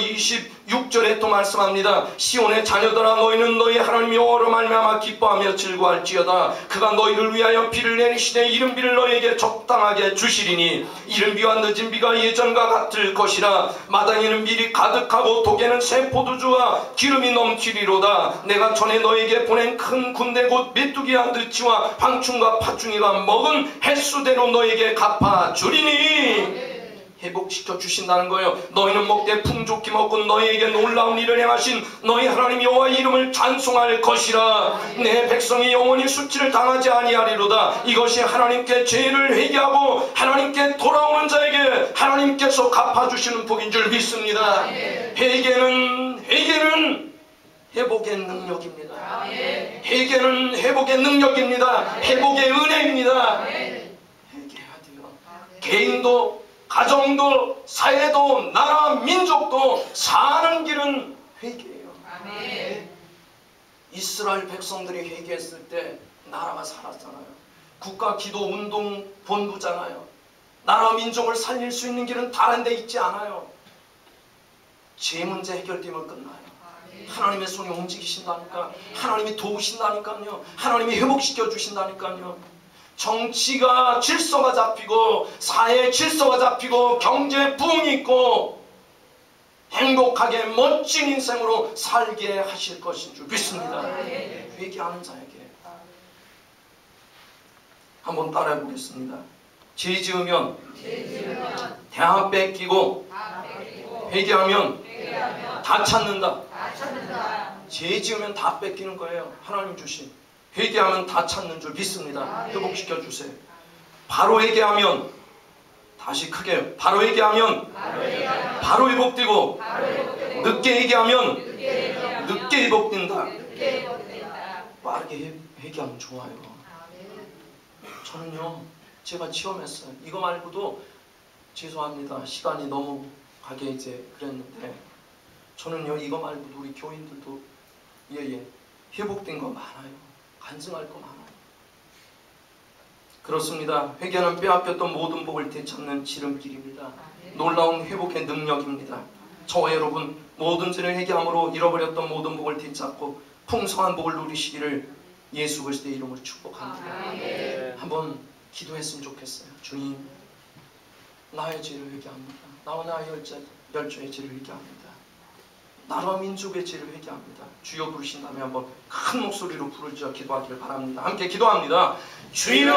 26절에 또 말씀합니다. 시온의 자녀들아 너희는 너희 하나님 여호와로 말미암아 기뻐하며 즐거워할지어다. 그가 너희를 위하여 비를 내리시되 이른비를 너희에게 적당하게 주시리니 이른비와 늦은비가 예전과 같을 것이라. 마당에는 밀이 가득하고 독에는 새 포도주와 기름이 넘치리로다. 내가 전에 너희에게 보낸 큰 군대 곧 메뚜기와 느치와 황충과 팥중이가 먹은 횟수대로 너희에게 갚아주리니. 회복시켜 주신다는 거예요. 너희는 먹되 풍족히 먹고 너희에게 놀라운 일을 행하신 너희 하나님 여호와의 이름을 찬송할 것이라. 내 백성이 영원히 수치를 당하지 아니하리로다. 이것이 하나님께 죄를 회개하고 하나님께 돌아오는 자에게 하나님께서 갚아주시는 복인 줄 믿습니다. 회개는 회복의 능력입니다. 회개는 회복의 능력입니다. 회복의 은혜입니다. 회개해야 돼요. 개인도 가정도 사회도 나라 민족도 사는 길은 회개예요. 이스라엘 백성들이 회개했을 때 나라가 살았잖아요. 국가 기도 운동 본부잖아요. 나라 민족을 살릴 수 있는 길은 다른 데 있지 않아요. 죄 문제 해결되면 끝나요. 하나님의 손이 움직이신다니까. 하나님이 도우신다니까요. 하나님이 회복시켜 주신다니까요. 정치가 질서가 잡히고 사회 질서가 잡히고 경제 부흥이 있고 행복하게 멋진 인생으로 살게 하실 것인 줄 믿습니다. 회개하는 자에게 한번 따라해 보겠습니다. 죄 지으면 다 뺏기고 회개하면 다 찾는다. 죄 지으면 다 뺏기는 거예요. 하나님 주신. 회개하면 다 찾는 줄 믿습니다. 회복시켜 주세요. 바로 회개하면 다시 크게 바로 회개하면 바로 회복되고 늦게 회개하면 늦게 회복된다. 빠르게 회개하면 좋아요. 저는요 제가 체험했어요. 이거 말고도 죄송합니다. 시간이 너무 가게 이제 그랬는데 저는요 이거 말고도 우리 교인들도 회복된 거 많아요. 간증할 거 많아요. 그렇습니다. 회개는 빼앗겼던 모든 복을 되찾는 지름길입니다. 놀라운 회복의 능력입니다. 저와 여러분 모든 죄를 회개함으로 잃어버렸던 모든 복을 되찾고 풍성한 복을 누리시기를 예수 그리스도의 이름으로 축복합니다. 한번 기도했으면 좋겠어요. 주님, 나의 죄를 회개합니다. 나와 나의 열조의 죄를 회개합니다. 나라와 민족의 죄를 회개합니다. 주여 부르신다면 한번 큰 목소리로 부르짖어 기도하기를 바랍니다. 함께 기도합니다. 주여!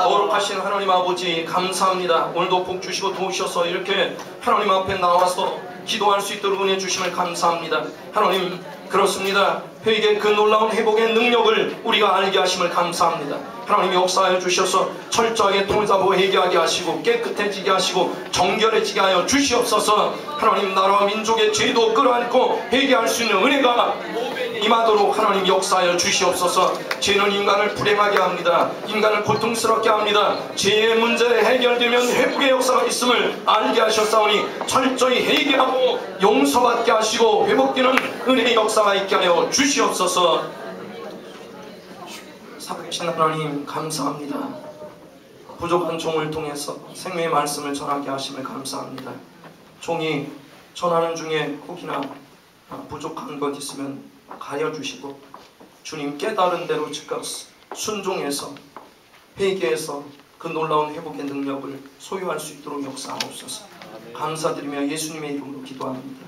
거룩하신 하나님 아버지 감사합니다. 오늘도 복 주시고 도우셔서 이렇게 하나님 앞에 나와서 기도할 수 있도록 은혜 주심을 감사합니다. 하나님, 그렇습니다. 회개의 그 놀라운 회복의 능력을 우리가 알게 하심을 감사합니다. 하나님 역사하여 주셔서 철저하게 통일사보 회개하게 하시고 깨끗해지게 하시고 정결해지게 하여 주시옵소서. 하나님, 나라와 민족의 죄도 끌어안고 회개할 수 있는 은혜가 임하도록 하나님 역사하여 주시옵소서. 죄는 인간을 불행하게 합니다. 인간을 고통스럽게 합니다. 죄의 문제 해결되면 회복의 역사가 있음을 알게 하셨사오니 철저히 회개하고 용서받게 하시고 회복되는 은혜의 역사가 있게 하여 주시옵소서. 살아계신 하나님 감사합니다. 부족한 종을 통해서 생명의 말씀을 전하게 하심을 감사합니다. 종이 전하는 중에 혹이나 부족한 것 있으면 가려주시고 주님 깨달은 대로 즉각 순종해서 회개해서 그 놀라운 회복의 능력을 소유할 수 있도록 역사하옵소서. 감사드리며 예수님의 이름으로 기도합니다.